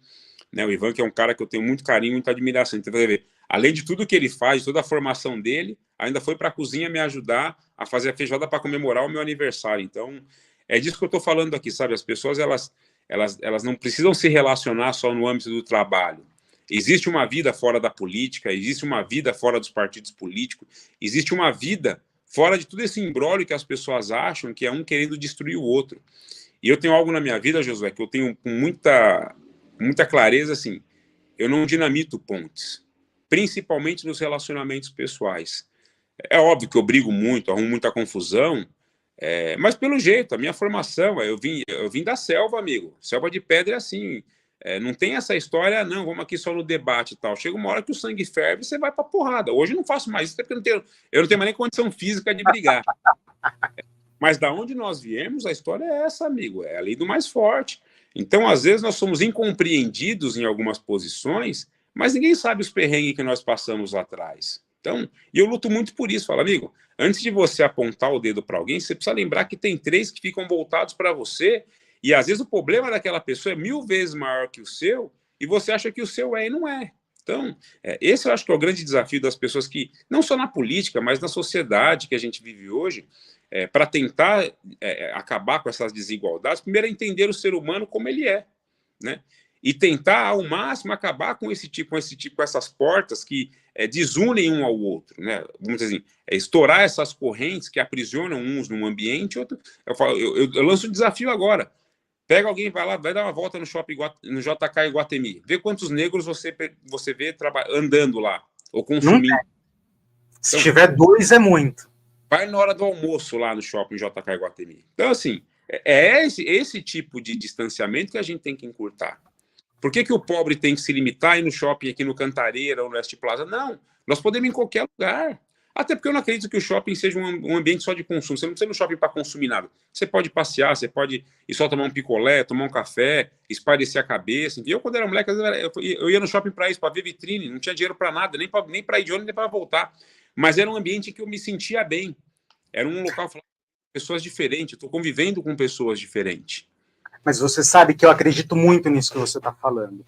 [SPEAKER 2] né? O Ivan, que é um cara que eu tenho muito carinho, muita admiração. Então, você vai ver, além de tudo que ele faz, toda a formação dele, ainda foi para a cozinha me ajudar a fazer a feijoada para comemorar o meu aniversário. Então, é disso que eu estou falando aqui, sabe? As pessoas, elas não precisam se relacionar só no âmbito do trabalho. Existe uma vida fora da política, existe uma vida fora dos partidos políticos, existe uma vida fora de tudo esse imbróglio que as pessoas acham que é um querendo destruir o outro. E eu tenho algo na minha vida, Josué, que eu tenho com muita clareza, assim, eu não dinamito pontes, principalmente nos relacionamentos pessoais. É óbvio que eu brigo muito, arrumo muita confusão, mas pelo jeito, a minha formação, eu vim da selva, amigo. Selva de pedra é assim. Não tem essa história, não, vamos aqui só no debate e tal. Chega uma hora que o sangue ferve e você vai pra porrada. Hoje eu não faço mais isso, porque eu não tenho mais nem condição física de brigar. Mas da onde nós viemos, a história é essa, amigo. É a lei do mais forte. Então, às vezes, nós somos incompreendidos em algumas posições, mas ninguém sabe os perrengues que nós passamos lá atrás. Então, e eu luto muito por isso. Falo, amigo, antes de você apontar o dedo para alguém, você precisa lembrar que tem 3 que ficam voltados para você, e às vezes o problema daquela pessoa é 1000 vezes maior que o seu, e você acha que o seu é e não é. Então, esse eu acho que é o grande desafio das pessoas que, não só na política, mas na sociedade que a gente vive hoje, para tentar acabar com essas desigualdades, primeiro é entender o ser humano como ele é, né? E tentar, ao máximo, acabar com essas portas que desunem um ao outro, né? Vamos dizer assim, estourar essas correntes que aprisionam uns num ambiente, outro. Eu lanço um desafio agora. Pega alguém, vai lá, vai dar uma volta no shopping, no JK Iguatemi, vê quantos negros você vê andando lá, ou consumindo.
[SPEAKER 3] Se tiver 2, é muito.
[SPEAKER 2] Vai na hora do almoço lá no shopping JK Iguatemi. Então, assim, é esse tipo de distanciamento que a gente tem que encurtar. Por que o pobre tem que se limitar a ir no shopping aqui no Cantareira ou no West Plaza? Não, nós podemos ir em qualquer lugar. Até porque eu não acredito que o shopping seja um ambiente só de consumo. Você não precisa ir no shopping para consumir nada. Você pode passear, você pode ir só tomar um picolé, tomar um café, espairecer a cabeça. Eu, quando era moleque, eu ia no shopping para isso, para ver vitrine, não tinha dinheiro para nada, nem para ir de ônibus, nem para voltar. Mas era um ambiente que eu me sentia bem. Era um local com pessoas diferentes, eu estou convivendo com pessoas diferentes.
[SPEAKER 3] Mas você sabe que eu acredito muito nisso que você está falando.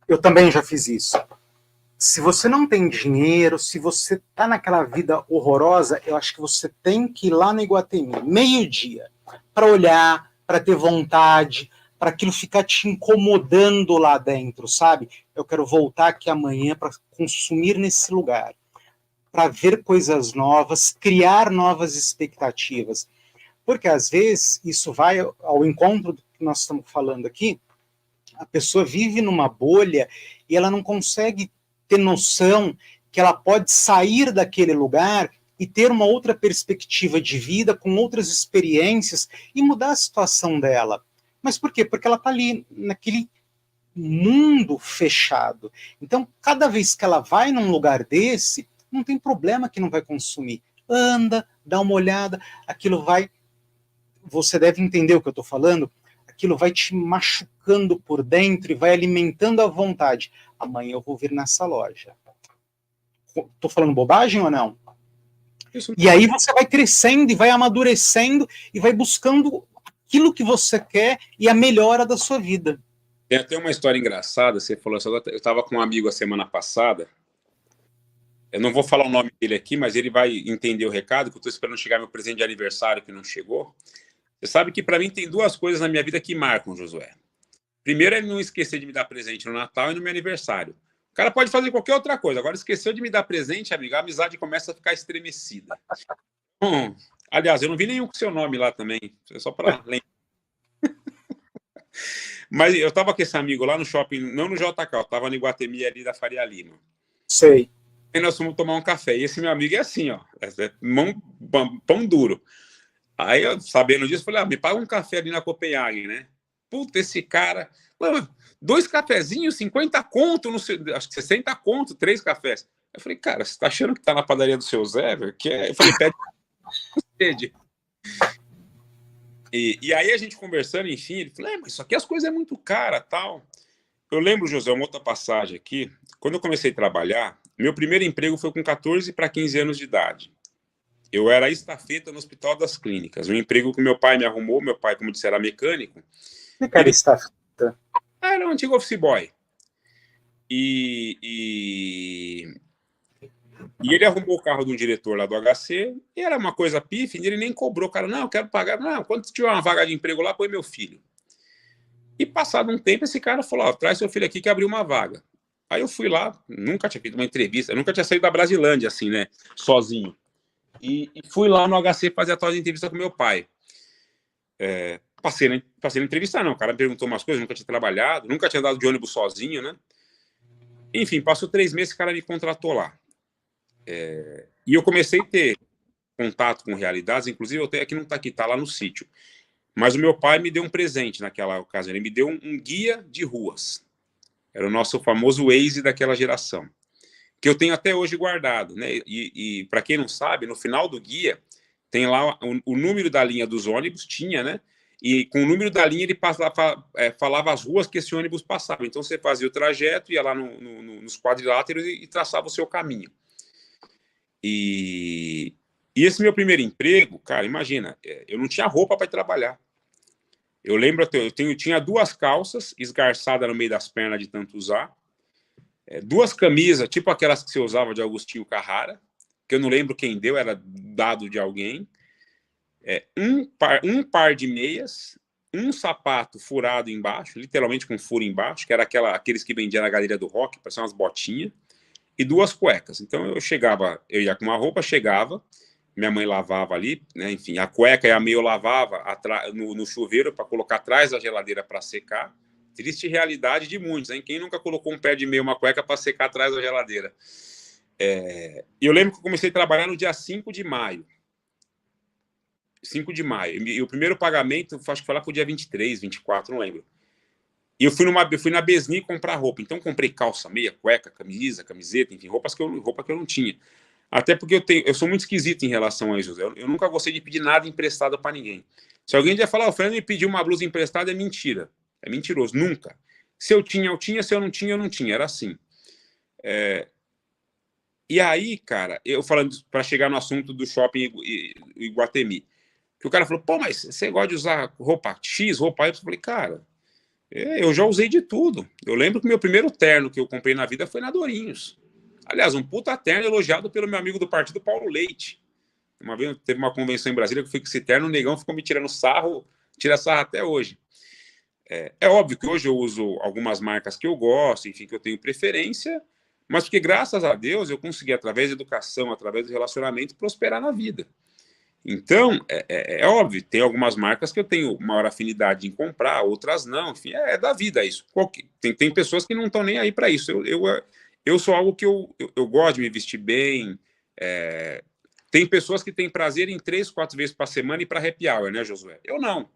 [SPEAKER 3] Eu também já fiz isso. Se você não tem dinheiro, se você está naquela vida horrorosa, eu acho que você tem que ir lá no Iguatemi, meio-dia, para olhar, para ter vontade, para aquilo ficar te incomodando lá dentro, sabe? Eu quero voltar aqui amanhã para consumir nesse lugar, para ver coisas novas, criar novas expectativas. Porque, às vezes, isso vai ao encontro do que nós estamos falando aqui, a pessoa vive numa bolha e ela não consegue ter noção que ela pode sair daquele lugar e ter uma outra perspectiva de vida, com outras experiências, e mudar a situação dela. Mas por quê? Porque ela está ali, naquele mundo fechado. Então, cada vez que ela vai num lugar desse, não tem problema que não vai consumir. Anda, dá uma olhada, aquilo vai... Você deve entender o que eu estou falando, aquilo vai te machucando por dentro e vai alimentando a vontade. Amanhã eu vou vir nessa loja. Estou falando bobagem ou não? E aí você vai crescendo e vai amadurecendo e vai buscando aquilo que você quer e a melhora da sua vida.
[SPEAKER 2] Tem até uma história engraçada, você falou assim, eu estava com um amigo a semana passada, eu não vou falar o nome dele aqui, mas ele vai entender o recado, que eu estou esperando chegar meu presente de aniversário que não chegou. Você sabe que para mim tem 2 coisas na minha vida que marcam, Josué. Primeiro é não esquecer de me dar presente no Natal e no meu aniversário. O cara pode fazer qualquer outra coisa. Agora, esqueceu de me dar presente, amigo, a amizade começa a ficar estremecida. Aliás, eu não vi nenhum com seu nome lá também. É só para lembrar. Mas eu estava com esse amigo lá no shopping, não no JK, eu estava no Iguatemi ali da Faria Lima.
[SPEAKER 3] Sei.
[SPEAKER 2] E nós fomos tomar um café. E esse meu amigo é assim, ó, pão duro. Aí, eu, sabendo disso, falei, me paga um café ali na Copenhagen, né? Puta, esse cara... 2 cafezinhos, 50 conto, não sei, acho que 60 conto, 3 cafés. Eu falei, cara, você tá achando que tá na padaria do seu Zé, velho? Eu falei, pede. E aí a gente conversando, enfim, ele falou, mas isso aqui as coisas é muito cara, tal. Eu lembro, José, uma outra passagem aqui. Quando eu comecei a trabalhar, meu primeiro emprego foi com 14 para 15 anos de idade. Eu era estafeta no Hospital das Clínicas, um emprego que meu pai me arrumou. Meu pai, como disse, era mecânico.
[SPEAKER 3] O que era estafeta?
[SPEAKER 2] Era um antigo office boy. E ele arrumou o carro de um diretor lá do HC, e era uma coisa pífia, e ele nem cobrou. O cara, não, eu quero pagar. Não, quando tiver uma vaga de emprego lá, põe meu filho. E passado um tempo, esse cara falou, traz seu filho aqui que abriu uma vaga. Aí eu fui lá, nunca tinha feito uma entrevista, nunca tinha saído da Brasilândia, assim, né, sozinho. E fui lá no HC fazer a tal de entrevista com meu pai. Passei na entrevista, não, o cara me perguntou umas coisas, nunca tinha trabalhado, nunca tinha andado de ônibus sozinho, né? Enfim, passou 3 meses, o cara me contratou lá. E eu comecei a ter contato com realidades, inclusive eu tenho aqui, não está aqui, está lá no sítio. Mas o meu pai me deu um presente naquela ocasião, ele me deu um guia de ruas. Era o nosso famoso Waze daquela geração, que eu tenho até hoje guardado, né? E para quem não sabe, no final do guia tem lá o número da linha dos ônibus, tinha, né? E com o número da linha ele falava as ruas que esse ônibus passava. Então você fazia o trajeto, ia lá nos quadriláteros e traçava o seu caminho. E esse meu primeiro emprego, cara, imagina, eu não tinha roupa para trabalhar. Eu lembro, eu tinha 2 calças esgarçadas no meio das pernas de tanto usar, 2 camisas, tipo aquelas que você usava de Agostinho Carrara, que eu não lembro quem deu, era dado de alguém, um par de meias, um sapato furado embaixo, literalmente com furo embaixo, que era aqueles que vendiam na galeria do rock, pareciam umas botinhas, e 2 cuecas. Então eu ia com uma roupa, chegava, minha mãe lavava ali, né? Enfim, a cueca e a meia eu lavava no chuveiro para colocar atrás da geladeira para secar. Triste realidade de muitos, hein? Quem nunca colocou um pé de meia, uma cueca para secar atrás da geladeira? Eu lembro que eu comecei a trabalhar no dia 5 de maio. 5 de maio. E o primeiro pagamento, acho que foi lá para o dia 23, 24, não lembro. E eu fui na Besni comprar roupa. Então comprei calça, meia, cueca, camisa, camiseta, enfim, roupa que eu não tinha. Até porque eu sou muito esquisito em relação a isso. Eu nunca gostei de pedir nada emprestado para ninguém. Se alguém ia falar, o Fernando me pediu uma blusa emprestada, é mentira. É mentiroso. Nunca. Se eu tinha, eu tinha. Se eu não tinha, eu não tinha. Era assim. E aí, cara, eu falando para chegar no assunto do shopping Iguatemi, que o cara falou, pô, mas você gosta de usar roupa X, roupa Y? Eu falei, cara, eu já usei de tudo. Eu lembro que meu primeiro terno que eu comprei na vida foi na Dorinhos. Aliás, um puta terno elogiado pelo meu amigo do partido, Paulo Leite. Uma vez teve uma convenção em Brasília que eu fui com esse terno, o negão ficou me tirando sarro, tira sarro até hoje. É óbvio que hoje eu uso algumas marcas que eu gosto, enfim, que eu tenho preferência, mas porque, graças a Deus, eu consegui, através da educação, através do relacionamento, prosperar na vida. Então, é óbvio, tem algumas marcas que eu tenho maior afinidade em comprar, outras não, enfim, é da vida isso. Tem pessoas que não estão nem aí para isso. Eu sou algo que eu gosto de me vestir bem. Tem pessoas que têm prazer em 3, 4 vezes por semana e para happy hour, né, Josué? Eu não.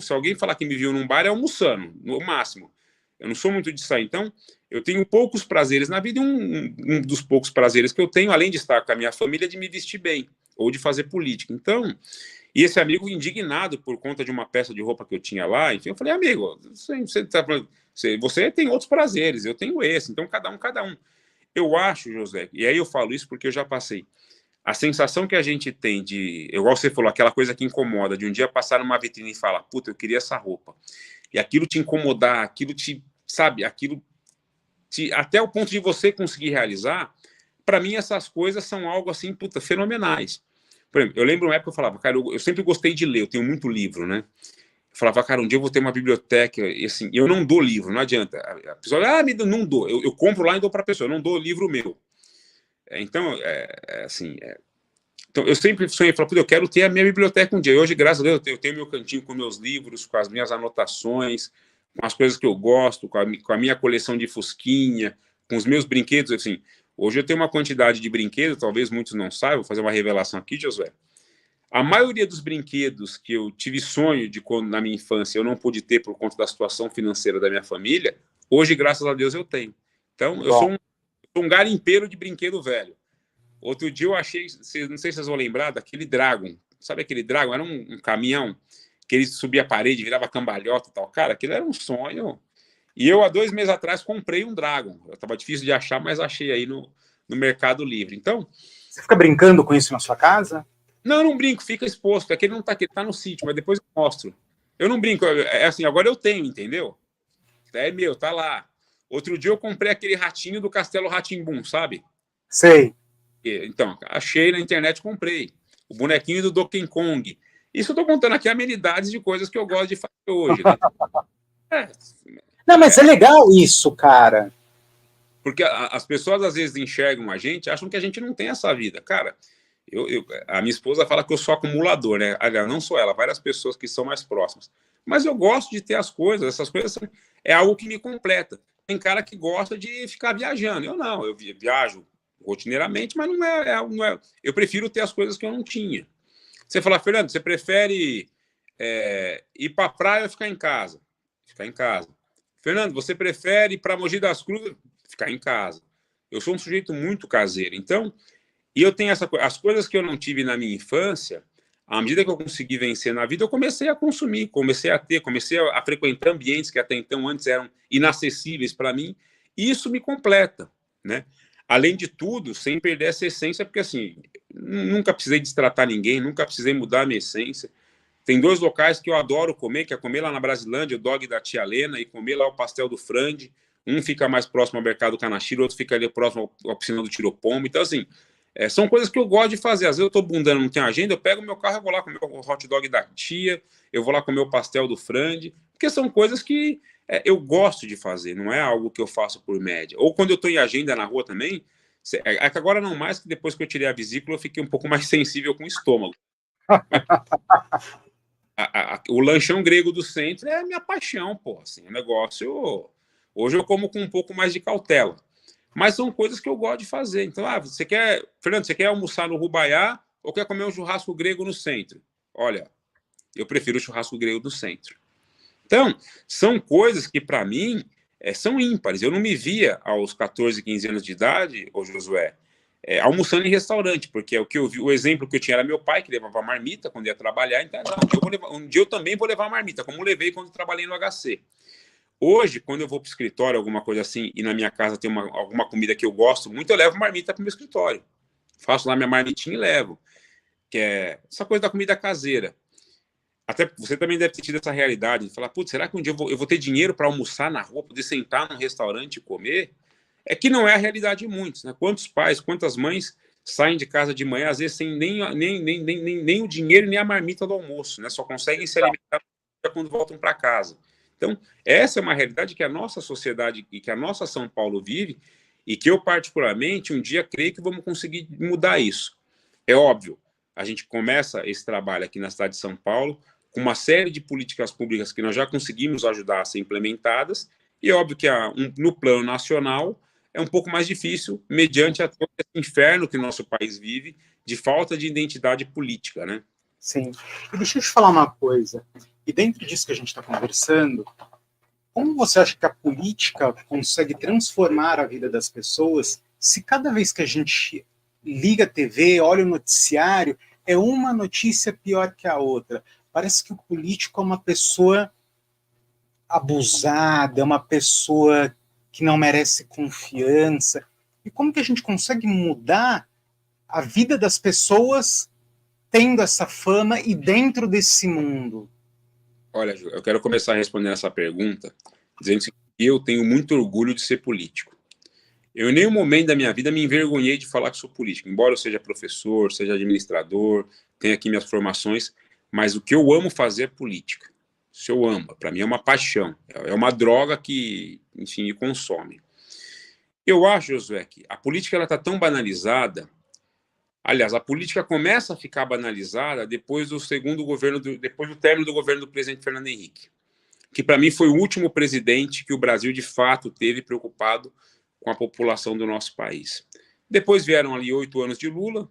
[SPEAKER 2] Se alguém falar que me viu num bar, é almoçando, no máximo. Eu não sou muito de sair. Então, eu tenho poucos prazeres na vida e um dos poucos prazeres que eu tenho, além de estar com a minha família, é de me vestir bem ou de fazer política. Então, e esse amigo indignado por conta de uma peça de roupa que eu tinha lá, enfim, eu falei, amigo, você tem outros prazeres, eu tenho esse, então cada um. Eu acho, José, e aí eu falo isso porque eu já passei, a sensação que a gente tem de, igual você falou, aquela coisa que incomoda, de um dia passar numa vitrine e falar, puta, eu queria essa roupa, e aquilo te incomodar, aquilo te, sabe, até o ponto de você conseguir realizar, para mim essas coisas são algo assim, puta, fenomenais. Por exemplo, eu lembro uma época que eu falava, cara, eu sempre gostei de ler, eu tenho muito livro, né? Eu falava, cara, um dia eu vou ter uma biblioteca, e assim, eu não dou livro, não adianta. A pessoa, não dou, eu compro lá e dou para a pessoa, eu não dou livro meu. Então, assim, então eu sempre sonhei, falei, eu quero ter a minha biblioteca um dia. E hoje, graças a Deus, eu tenho meu cantinho com meus livros, com as minhas anotações, com as coisas que eu gosto, com a minha coleção de fusquinha, com os meus brinquedos, assim. Hoje eu tenho uma quantidade de brinquedos, talvez muitos não saibam, vou fazer uma revelação aqui, Josué. A maioria dos brinquedos que eu tive sonho de quando na minha infância eu não pude ter por conta da situação financeira da minha família, hoje, graças a Deus, eu tenho. Então, eu sou um garimpeiro de brinquedo velho. Outro dia eu achei, não sei se vocês vão lembrar, daquele Dragon. Sabe aquele Dragon? Era um caminhão que ele subia a parede, virava cambalhota e tal. Cara, aquilo era um sonho. E eu, há 2 meses atrás, comprei um Dragon. Estava difícil de achar, mas achei aí no Mercado Livre. Então...
[SPEAKER 3] Você fica brincando com isso na sua casa?
[SPEAKER 2] Não brinco, fica exposto. É que ele não está aqui, está no sítio, mas depois eu mostro. Eu não brinco, assim, agora eu tenho, entendeu? É meu, tá lá. Outro dia eu comprei aquele ratinho do Castelo Rá-Tim-Bum, sabe?
[SPEAKER 3] Sei.
[SPEAKER 2] Então, achei na internet, comprei. O bonequinho do Donkey Kong. Isso eu tô contando aqui amenidades de coisas que eu gosto de fazer hoje, né?
[SPEAKER 3] Não, mas é legal isso, cara.
[SPEAKER 2] Porque as pessoas às vezes enxergam a gente, acham que a gente não tem essa vida. Cara, a minha esposa fala que eu sou acumulador, né? Aliás, não sou ela, várias pessoas que são mais próximas. Mas eu gosto de ter as coisas, essas coisas é algo que me completa. Tem cara que gosta de ficar viajando. Eu não, eu viajo rotineiramente, mas não é. Eu prefiro ter as coisas que eu não tinha. Você fala, Fernando, você prefere ir para a praia ou ficar em casa? Ficar em casa. Fernando, você prefere ir para Mogi das Cruzes? Ficar em casa. Eu sou um sujeito muito caseiro. Então, e eu tenho as coisas que eu não tive na minha infância, à medida que eu consegui vencer na vida, eu comecei a consumir, comecei a frequentar ambientes que até então antes eram inacessíveis para mim, e isso me completa, né? Além de tudo, sem perder essa essência, porque assim, nunca precisei destratar ninguém, nunca precisei mudar a minha essência. Tem 2 locais que eu adoro comer, que é comer lá na Brasilândia, o dog da tia Lena, e comer lá o pastel do Frande. Um fica mais próximo ao Mercado Canachiro, outro fica ali próximo à piscina do Tiropombo. Então, assim, são coisas que eu gosto de fazer. Às vezes eu estou bundando, não tenho agenda, eu pego o meu carro e vou lá comer o hot dog da tia, eu vou lá comer o pastel do Frande, porque são coisas que eu gosto de fazer, não é algo que eu faço por média. Ou quando eu estou em agenda na rua também, é que agora não mais, que depois que eu tirei a vesícula eu fiquei um pouco mais sensível com o estômago. O lanchão grego do centro é a minha paixão, pô. Assim, o negócio. Hoje eu como com um pouco mais de cautela. Mas são coisas que eu gosto de fazer. Então, Fernando, você quer almoçar no Rubaiá ou quer comer um churrasco grego no centro? Olha, eu prefiro o churrasco grego no centro. Então, são coisas que, para mim, são ímpares. Eu não me via aos 14, 15 anos de idade, ô Josué, almoçando em restaurante, porque o que eu vi, o exemplo que eu tinha era meu pai, que levava marmita quando ia trabalhar, então um dia eu também vou levar marmita, como levei quando trabalhei no HC. Hoje, quando eu vou para o escritório, alguma coisa assim, e na minha casa tem alguma comida que eu gosto muito, eu levo marmita para o meu escritório. Faço lá minha marmitinha e levo, que é essa coisa da comida caseira. Até você também deve ter tido essa realidade, de falar, putz, será que um dia eu vou ter dinheiro para almoçar na rua, poder sentar num restaurante e comer? É que não é a realidade de muitos, né? Quantos pais, quantas mães saem de casa de manhã, às vezes sem nem o dinheiro, nem a marmita do almoço, né? Só conseguem se alimentar quando voltam para casa. Então, essa é uma realidade que a nossa sociedade e que a nossa São Paulo vive e que eu, particularmente, um dia creio que vamos conseguir mudar isso. É óbvio, a gente começa esse trabalho aqui na cidade de São Paulo com uma série de políticas públicas que nós já conseguimos ajudar a ser implementadas e é óbvio que no plano nacional é um pouco mais difícil, mediante a todo esse inferno que o nosso país vive de falta de identidade política, né?
[SPEAKER 3] Sim. E deixa eu te falar uma coisa. E dentro disso que a gente está conversando, como você acha que a política consegue transformar a vida das pessoas se cada vez que a gente liga a TV, olha o noticiário, é uma notícia pior que a outra? Parece que o político é uma pessoa abusada, é uma pessoa que não merece confiança. E como que a gente consegue mudar a vida das pessoas tendo essa fama e dentro desse mundo?
[SPEAKER 2] Olha, Ju, eu quero começar a responder essa pergunta dizendo que eu tenho muito orgulho de ser político. Eu em nenhum momento da minha vida me envergonhei de falar que sou político, embora eu seja professor, seja administrador, tenha aqui minhas formações, mas o que eu amo fazer é política. Isso eu amo, para mim é uma paixão, é uma droga que, enfim, me consome. Eu acho, Josué, que a política está tão banalizada. Aliás, a política começa a ficar banalizada depois do depois do término do governo do presidente Fernando Henrique, que para mim foi o último presidente que o Brasil de fato teve preocupado com a população do nosso país. Depois vieram ali 8 anos de Lula,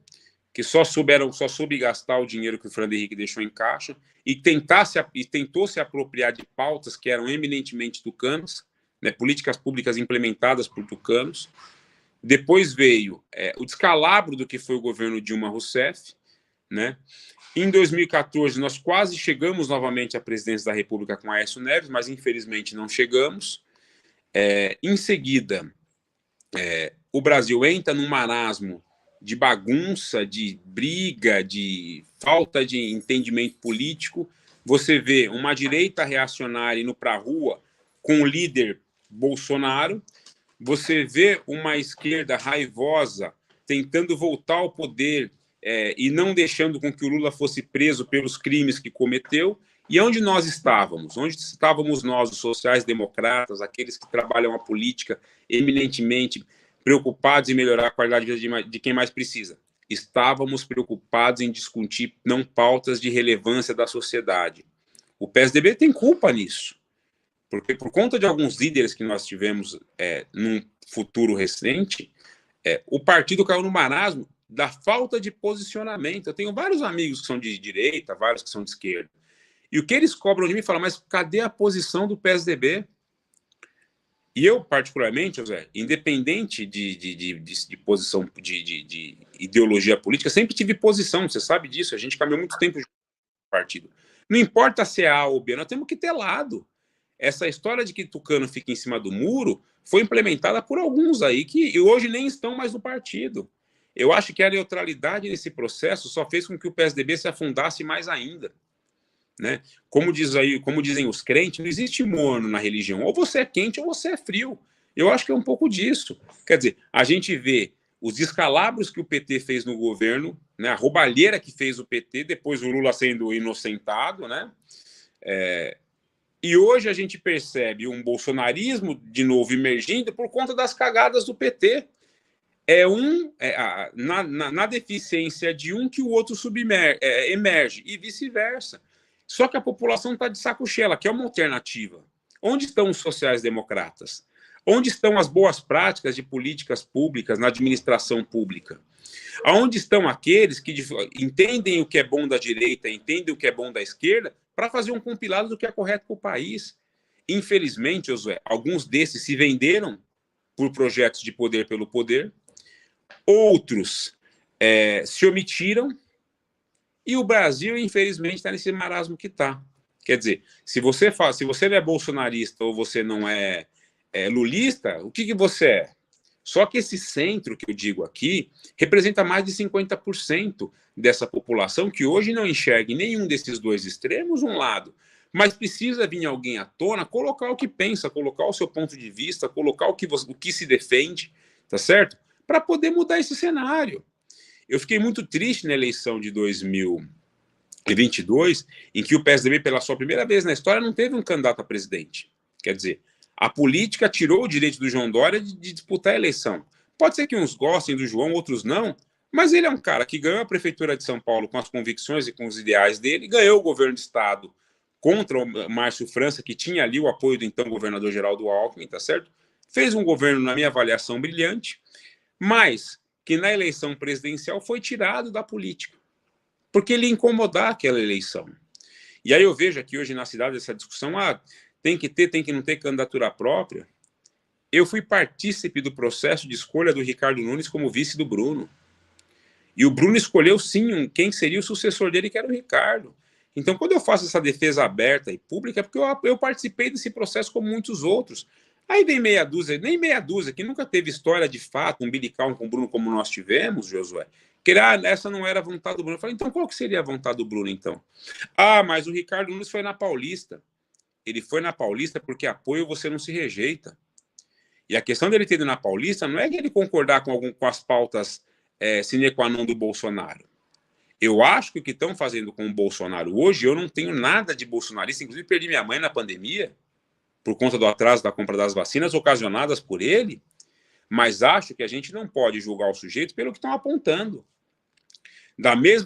[SPEAKER 2] que só soube gastar o dinheiro que o Fernando Henrique deixou em caixa e tentou se apropriar de pautas que eram eminentemente tucanas, né, políticas públicas implementadas por tucanos. Depois veio o descalabro do que foi o governo Dilma Rousseff, né? Em 2014, nós quase chegamos novamente à presidência da República com Aécio Neves, mas infelizmente não chegamos. Em seguida, o Brasil entra num marasmo de bagunça, de briga, de falta de entendimento político. Você vê uma direita reacionária indo para a rua com o líder Bolsonaro. Você vê uma esquerda raivosa tentando voltar ao poder e não deixando com que o Lula fosse preso pelos crimes que cometeu. E onde nós estávamos? Onde estávamos nós, os sociais-democratas, aqueles que trabalham a política eminentemente preocupados em melhorar a qualidade de vida de quem mais precisa? Estávamos preocupados em discutir não pautas de relevância da sociedade. O PSDB tem culpa nisso, porque por conta de alguns líderes que nós tivemos num futuro recente, o partido caiu no marasmo da falta de posicionamento. Eu tenho vários amigos que são de direita, vários que são de esquerda, e o que eles cobram de mim, falam, mas cadê a posição do PSDB? E eu, particularmente, José, independente de posição, de ideologia política, sempre tive posição, você sabe disso, a gente caminhou muito tempo junto com o partido. Não importa se é A ou B, nós temos que ter lado. Essa história de que Tucano fica em cima do muro foi implementada por alguns aí que hoje nem estão mais no partido. Eu acho que a neutralidade nesse processo só fez com que o PSDB se afundasse mais ainda. Né? Como dizem os crentes, não existe morno na religião. Ou você é quente ou você é frio. Eu acho que é um pouco disso. Quer dizer, a gente vê os descalabros que o PT fez no governo, né? A roubalheira que fez o PT, depois o Lula sendo inocentado, né? E hoje a gente percebe um bolsonarismo de novo emergindo por conta das cagadas do PT. Na deficiência de um que o outro emerge, e vice-versa. Só que a população está de saco cheio, ela quer uma alternativa. Onde estão os sociais-democratas? Onde estão as boas práticas de políticas públicas na administração pública? Aonde estão aqueles que entendem o que é bom da direita, entendem o que é bom da esquerda, para fazer um compilado do que é correto para o país? Infelizmente, Josué, alguns desses se venderam por projetos de poder pelo poder, outros se omitiram, e o Brasil, infelizmente, está nesse marasmo que está. Quer dizer, se você não é bolsonarista ou você não é lulista, o que você é? Só que esse centro que eu digo aqui representa mais de 50% dessa população que hoje não enxerga em nenhum desses dois extremos um lado, mas precisa vir alguém à tona, colocar o que pensa, colocar o seu ponto de vista, colocar o que se defende, tá certo? Para poder mudar esse cenário. Eu fiquei muito triste na eleição de 2022, em que o PSDB, pela sua primeira vez na história, não teve um candidato a presidente. Quer dizer, a política tirou o direito do João Dória de disputar a eleição. Pode ser que uns gostem do João, outros não, mas ele é um cara que ganhou a prefeitura de São Paulo com as convicções e com os ideais dele, ganhou o governo de estado contra o Márcio França, que tinha ali o apoio do então governador Geraldo Alckmin, tá certo? Fez um governo, na minha avaliação, brilhante, mas que na eleição presidencial foi tirado da política, porque ele ia incomodar aquela eleição. E aí eu vejo aqui hoje na cidade essa discussão, tem que não ter candidatura própria. Eu fui partícipe do processo de escolha do Ricardo Nunes como vice do Bruno. E o Bruno escolheu, sim, quem seria o sucessor dele, que era o Ricardo. Então, quando eu faço essa defesa aberta e pública, é porque eu participei desse processo como muitos outros. Aí vem meia dúzia, nem meia dúzia, que nunca teve história de fato, umbilical com o Bruno como nós tivemos, Josué, que essa não era a vontade do Bruno. Eu falei, então qual que seria a vontade do Bruno, então? Mas o Ricardo Nunes foi na Paulista. Ele foi na Paulista porque apoio você não se rejeita. E a questão dele ter ido na Paulista não é que ele concordar com as pautas sine qua non do Bolsonaro. Eu acho que o que estão fazendo com o Bolsonaro hoje, eu não tenho nada de bolsonarista, inclusive perdi minha mãe na pandemia, por conta do atraso da compra das vacinas ocasionadas por ele, mas acho que a gente não pode julgar o sujeito pelo que estão apontando.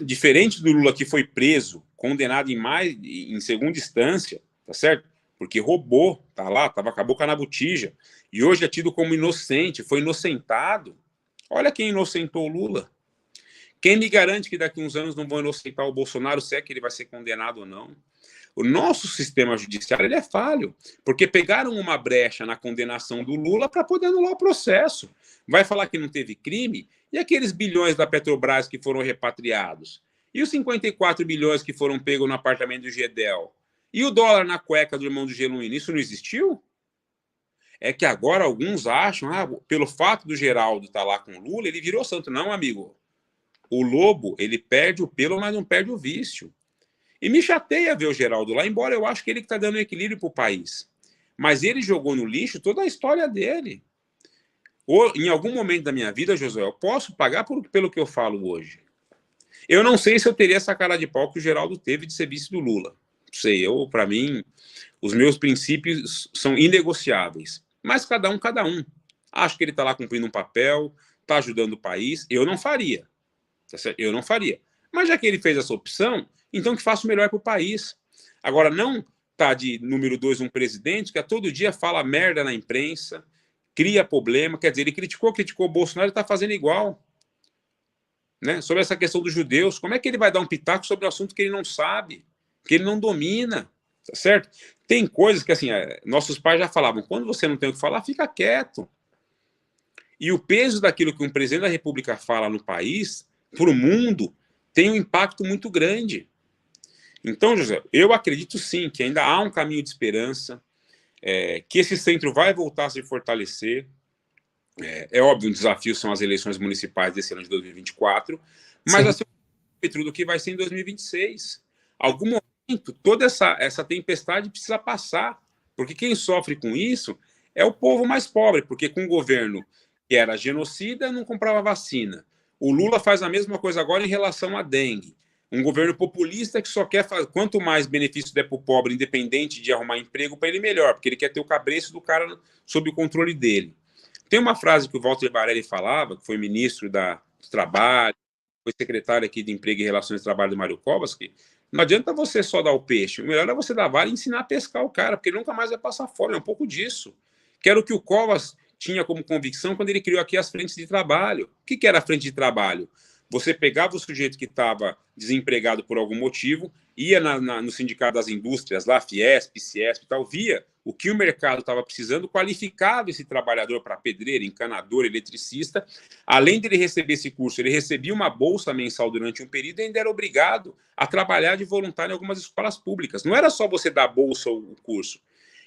[SPEAKER 2] Diferente do Lula, que foi preso, condenado em segunda instância, tá certo? Porque roubou, tá lá, acabou com a botija, e hoje é tido como inocente, foi inocentado. Olha quem inocentou o Lula. Quem me garante que daqui a uns anos não vão inocentar o Bolsonaro, se é que ele vai ser condenado ou não? O nosso sistema judiciário ele é falho, porque pegaram uma brecha na condenação do Lula para poder anular o processo. Vai falar que não teve crime? E aqueles bilhões da Petrobras que foram repatriados? E os 54 bilhões que foram pegos no apartamento do Gedel? E o dólar na cueca do irmão do Genuíno? Isso não existiu? É que agora alguns acham, pelo fato do Geraldo estar lá com o Lula, ele virou santo. Não, amigo. O lobo, ele perde o pelo, mas não perde o vício. E me chateia ver o Geraldo lá, embora eu acho que ele que está dando equilíbrio para o país. Mas ele jogou no lixo toda a história dele. Em algum momento da minha vida, Josué, eu posso pagar pelo que eu falo hoje. Eu não sei se eu teria essa cara de pau que o Geraldo teve de ser vice do Lula. sei, para mim, os meus princípios são inegociáveis. Mas cada um. Acho que ele está lá cumprindo um papel, está ajudando o país. Eu não faria. Tá certo? Eu não faria. Mas já que ele fez essa opção, então que faça o melhor para o país. Agora, não tá de número 2 um presidente que a todo dia fala merda na imprensa, cria problema. Quer dizer, ele criticou o Bolsonaro e está fazendo igual. Né? Sobre essa questão dos judeus, como é que ele vai dar um pitaco sobre um assunto que ele não sabe, que ele não domina? Tá certo? Tem coisas que, assim, nossos pais já falavam, quando você não tem o que falar, fica quieto. E o peso daquilo que um presidente da República fala no país, para o mundo, tem um impacto muito grande. Então, José, eu acredito sim que ainda há um caminho de esperança, que esse centro vai voltar a se fortalecer. É óbvio, um desafio são as eleições municipais desse ano de 2024, mas assim, do que vai ser em 2026. Algum momento, toda essa tempestade precisa passar, porque quem sofre com isso é o povo mais pobre, porque com o governo que era genocida, não comprava vacina. O Lula faz a mesma coisa agora em relação à dengue. Um governo populista que só quer fazer, quanto mais benefício der para o pobre, independente de arrumar emprego, para ele melhor, porque ele quer ter o cabresto do cara sob o controle dele. Tem uma frase que o Walter Barelli falava, que foi ministro do Trabalho, foi secretário aqui de Emprego e Relações de Trabalho do Mário Covas, que não adianta você só dar o peixe, o melhor é você dar vara e ensinar a pescar o cara, porque ele nunca mais vai passar fome, é um pouco disso. Que era o que o Covas tinha como convicção quando ele criou aqui as frentes de trabalho. O que era a frente de trabalho? Você pegava o sujeito que estava desempregado por algum motivo, ia no Sindicato das Indústrias, lá, Fiesp, Ciesp e tal, via o que o mercado estava precisando, qualificava esse trabalhador para pedreiro, encanador, eletricista. Além de ele receber esse curso, ele recebia uma bolsa mensal durante um período e ainda era obrigado a trabalhar de voluntário em algumas escolas públicas. Não era só você dar a bolsa ou o curso.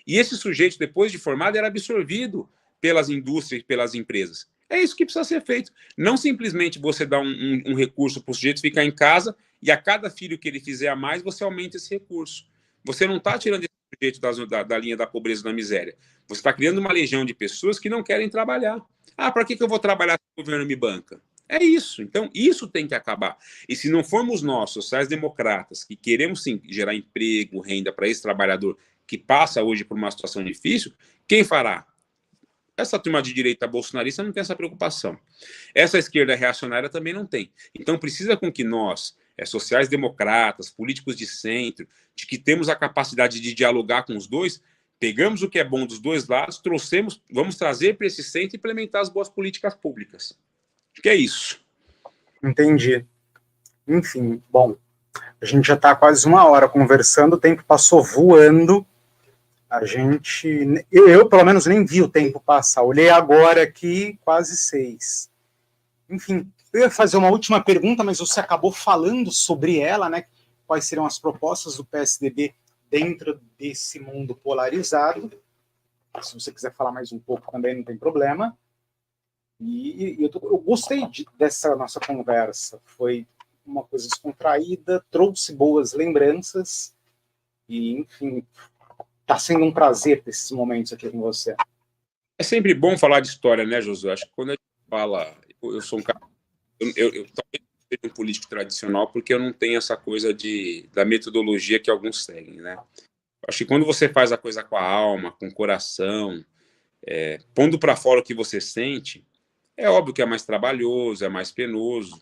[SPEAKER 2] E esse sujeito, depois de formado, era absorvido pelas indústrias e pelas empresas. É isso que precisa ser feito. Não simplesmente você dar um recurso para o sujeito ficar em casa e a cada filho que ele fizer a mais, você aumenta esse recurso. Você não está tirando esse sujeito da linha da pobreza e da miséria. Você está criando uma legião de pessoas que não querem trabalhar. Ah, para que eu vou trabalhar se o governo me banca? É isso. Então, isso tem que acabar. E se não formos nós, sociais-democratas, que queremos sim gerar emprego, renda para esse trabalhador que passa hoje por uma situação difícil, quem fará? Essa turma de direita bolsonarista não tem essa preocupação. Essa esquerda reacionária também não tem. Então, precisa com que nós, sociais-democratas, políticos de centro, de que temos a capacidade de dialogar com os dois, pegamos o que é bom dos dois lados, vamos trazer para esse centro e implementar as boas políticas públicas. Acho que é isso.
[SPEAKER 3] Entendi. Enfim, bom, a gente já está quase 1 hora conversando, o tempo passou voando. Eu pelo menos nem vi o tempo passar, olhei agora aqui, quase 6. Enfim, eu ia fazer uma última pergunta, mas você acabou falando sobre ela, né? Quais seriam as propostas do PSDB dentro desse mundo polarizado? Se você quiser falar mais um pouco também, não tem problema. E eu gostei dessa nossa conversa, foi uma coisa descontraída, trouxe boas lembranças, e enfim... Está sendo um prazer ter esses momentos aqui com você.
[SPEAKER 2] É sempre bom falar de história, né, Josué? Acho que quando a gente fala... Eu sou um cara... Eu talvez seja um político tradicional porque eu não tenho essa coisa da metodologia que alguns seguem, né? Acho que quando você faz a coisa com a alma, com o coração, pondo para fora o que você sente, é óbvio que é mais trabalhoso, é mais penoso.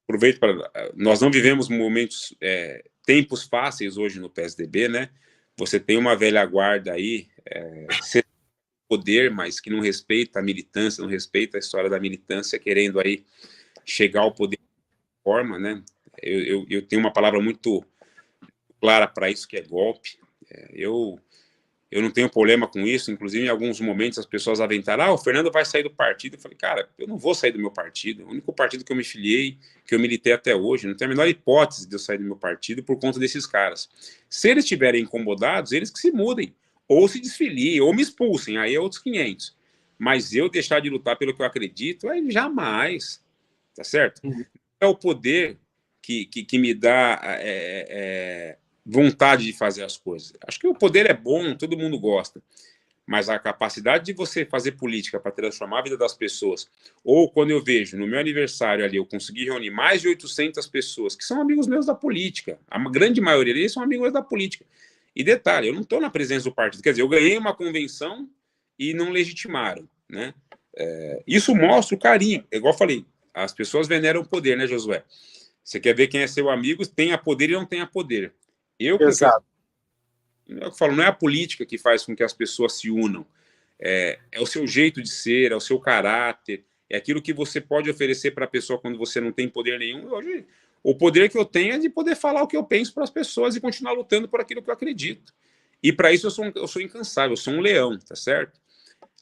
[SPEAKER 2] Aproveito para... Nós não vivemos tempos fáceis hoje no PSDB, né? Você tem uma velha guarda aí, poder, mas que não respeita a militância, não respeita a história da militância, querendo aí chegar ao poder de forma, né? Eu tenho uma palavra muito clara para isso, que é golpe. Eu não tenho problema com isso, inclusive em alguns momentos as pessoas aventaram, o Fernando vai sair do partido. Eu falei, cara, eu não vou sair do meu partido, o único partido que eu me filiei, que eu militei até hoje, não tem a menor hipótese de eu sair do meu partido por conta desses caras. Se eles estiverem incomodados, eles que se mudem, ou se desfiliem, ou me expulsem, aí é outros 500. Mas eu deixar de lutar pelo que eu acredito, jamais, tá certo? É o poder que me dá... vontade de fazer as coisas. Acho que o poder é bom, todo mundo gosta. mas a capacidade de você fazer política para transformar a vida das pessoas, ou quando eu vejo no meu aniversário ali, eu consegui reunir mais de 800 pessoas que são amigos meus da política, a grande maioria deles são amigos meus da política. E detalhe, eu não estou na presença do partido, quer dizer, eu ganhei uma convenção e não legitimaram, né? Isso mostra o carinho, igual eu falei, as pessoas veneram o poder, né, Josué? Você quer ver quem é seu amigo, tenha poder e não tenha poder.
[SPEAKER 3] Exato.
[SPEAKER 2] Eu falo, não é a política que faz com que as pessoas se unam, é o seu jeito de ser, é o seu caráter, é aquilo que você pode oferecer para a pessoa quando você não tem poder nenhum. Hoje, o poder que eu tenho é de poder falar o que eu penso para as pessoas e continuar lutando por aquilo que eu acredito. E para isso eu sou incansável, eu sou um leão, tá certo?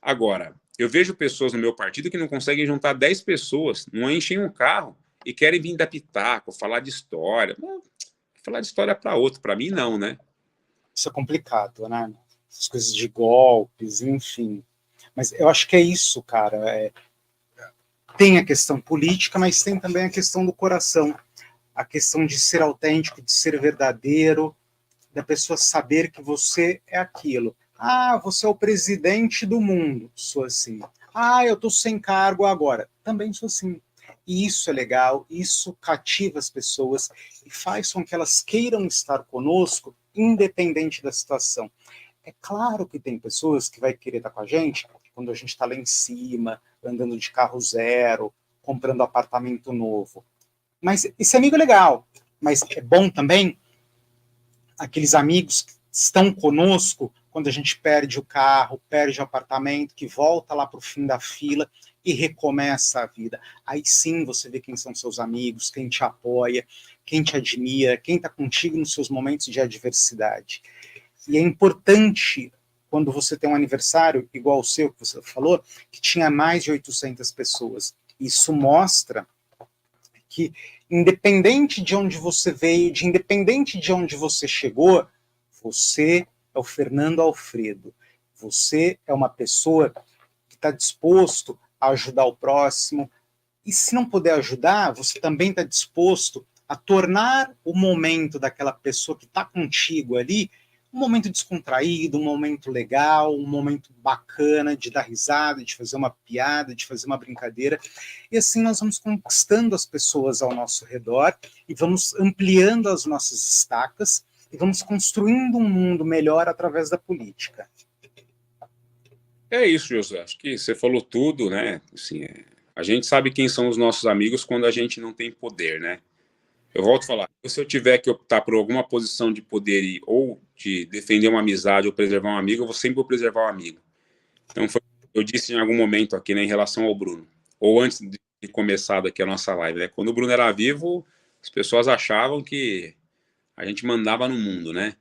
[SPEAKER 2] Agora, eu vejo pessoas no meu partido que não conseguem juntar 10 pessoas, não enchem um carro e querem vir dar pitaco, falar de história. Não, falar de história para outro, para mim não, né?
[SPEAKER 3] Isso é complicado, né? As coisas de golpes, enfim. Mas eu acho que é isso, cara. Tem a questão política, mas tem também a questão do coração. A questão de ser autêntico, de ser verdadeiro, da pessoa saber que você é aquilo. Ah, você é o presidente do mundo. Sou assim. Ah, eu estou sem cargo agora. Também sou assim. E isso é legal, isso cativa as pessoas e faz com que elas queiram estar conosco, independente da situação. É claro que tem pessoas que vai querer estar com a gente quando a gente está lá em cima, andando de carro zero, comprando apartamento novo. Mas esse amigo é legal. Mas é bom também aqueles amigos que estão conosco quando a gente perde o carro, perde o apartamento, que volta lá para o fim da fila e recomeça a vida. Aí sim você vê quem são seus amigos, quem te apoia, quem te admira, quem está contigo nos seus momentos de adversidade. E é importante, quando você tem um aniversário igual o seu, que você falou, que tinha mais de 800 pessoas. Isso mostra que, independente de onde você veio, independente de onde você chegou, você é o Fernando Alfredo. Você é uma pessoa que está disposto a ajudar o próximo. E se não puder ajudar, você também está disposto a tornar o momento daquela pessoa que está contigo ali um momento descontraído, um momento legal, um momento bacana de dar risada, de fazer uma piada, de fazer uma brincadeira. E assim nós vamos conquistando as pessoas ao nosso redor e vamos ampliando as nossas estacas e vamos construindo um mundo melhor através da política.
[SPEAKER 2] É isso, José. Acho que você falou tudo, né? Assim, a gente sabe quem são os nossos amigos quando a gente não tem poder, né? Eu volto a falar, se eu tiver que optar por alguma posição de poder ou de defender uma amizade ou preservar um amigo, eu sempre vou preservar um amigo. Então, eu disse em algum momento aqui, né, em relação ao Bruno, ou antes de começar daqui a nossa live, né? Quando o Bruno era vivo, as pessoas achavam que a gente mandava no mundo, né?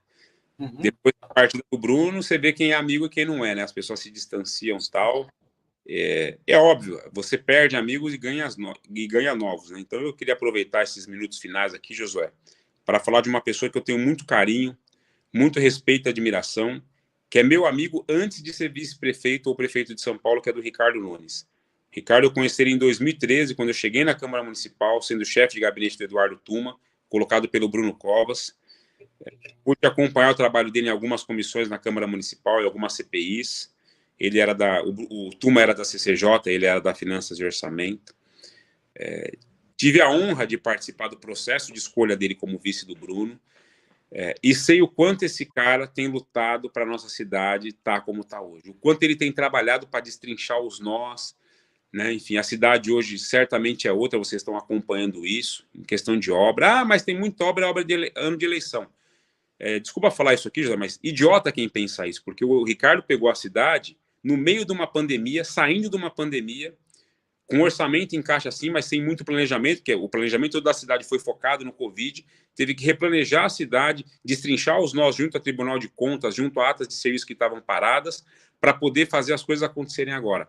[SPEAKER 2] Uhum. Depois da parte do Bruno, você vê quem é amigo e quem não é, né? As pessoas se distanciam e tal. É óbvio, você perde amigos e ganha novos, né? Então eu queria aproveitar esses minutos finais aqui, Josué, para falar de uma pessoa que eu tenho muito carinho, muito respeito e admiração, que é meu amigo antes de ser vice-prefeito ou prefeito de São Paulo, que é do Ricardo Nunes. Ricardo eu conheci ele em 2013, quando eu cheguei na Câmara Municipal, sendo chefe de gabinete do Eduardo Tuma, colocado pelo Bruno Covas. Pude acompanhar o trabalho dele em algumas comissões na Câmara Municipal e algumas CPIs. Ele era o Tuma era da CCJ, ele era da Finanças e Orçamento. Tive a honra de participar do processo de escolha dele como vice do Bruno, e sei o quanto esse cara tem lutado para a nossa cidade estar como está hoje, o quanto ele tem trabalhado para destrinchar os nós, né? Enfim, a cidade hoje certamente é outra, vocês estão acompanhando isso, em questão de obra. Mas tem muita obra de ano de eleição. Desculpa falar isso aqui, José, mas idiota quem pensa isso, porque o Ricardo pegou a cidade no meio de uma pandemia, saindo de uma pandemia, com orçamento em caixa assim, mas sem muito planejamento, porque o planejamento da cidade foi focado no Covid, teve que replanejar a cidade, destrinchar os nós junto ao Tribunal de Contas, junto a atas de serviço que estavam paradas, para poder fazer as coisas acontecerem agora.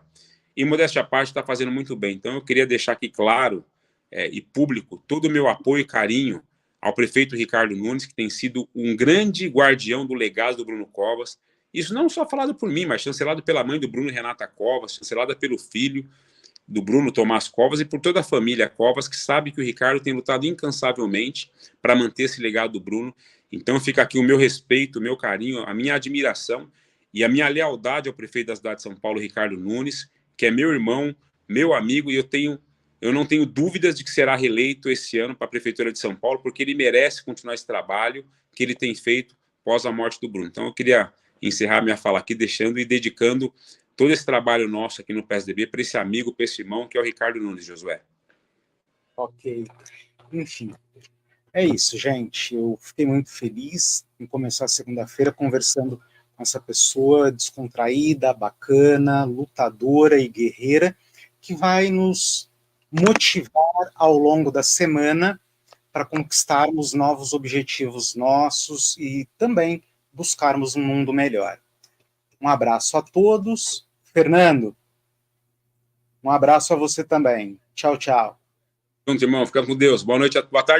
[SPEAKER 2] E, modéstia à parte, está fazendo muito bem. Então, eu queria deixar aqui claro e público todo o meu apoio e carinho ao prefeito Ricardo Nunes, que tem sido um grande guardião do legado do Bruno Covas. Isso não só falado por mim, mas chancelado pela mãe do Bruno, Renata Covas, chancelada pelo filho do Bruno, Tomás Covas, e por toda a família Covas, que sabe que o Ricardo tem lutado incansavelmente para manter esse legado do Bruno. Então fica aqui o meu respeito, o meu carinho, a minha admiração, e a minha lealdade ao prefeito da cidade de São Paulo, Ricardo Nunes, que é meu irmão, meu amigo, e eu não tenho dúvidas de que será reeleito esse ano para a Prefeitura de São Paulo, porque ele merece continuar esse trabalho que ele tem feito após a morte do Bruno. Então, eu queria encerrar minha fala aqui, deixando e dedicando todo esse trabalho nosso aqui no PSDB para esse amigo, para esse irmão, que é o Ricardo Nunes, Josué.
[SPEAKER 3] Ok. Enfim, é isso, gente. Eu fiquei muito feliz em começar a segunda-feira conversando com essa pessoa descontraída, bacana, lutadora e guerreira, que vai nos motivar ao longo da semana para conquistarmos novos objetivos nossos e também buscarmos um mundo melhor. Um abraço a todos. Fernando, um abraço a você também. Tchau, tchau.
[SPEAKER 2] Junto, irmão. Fica com Deus. Boa noite, boa tarde.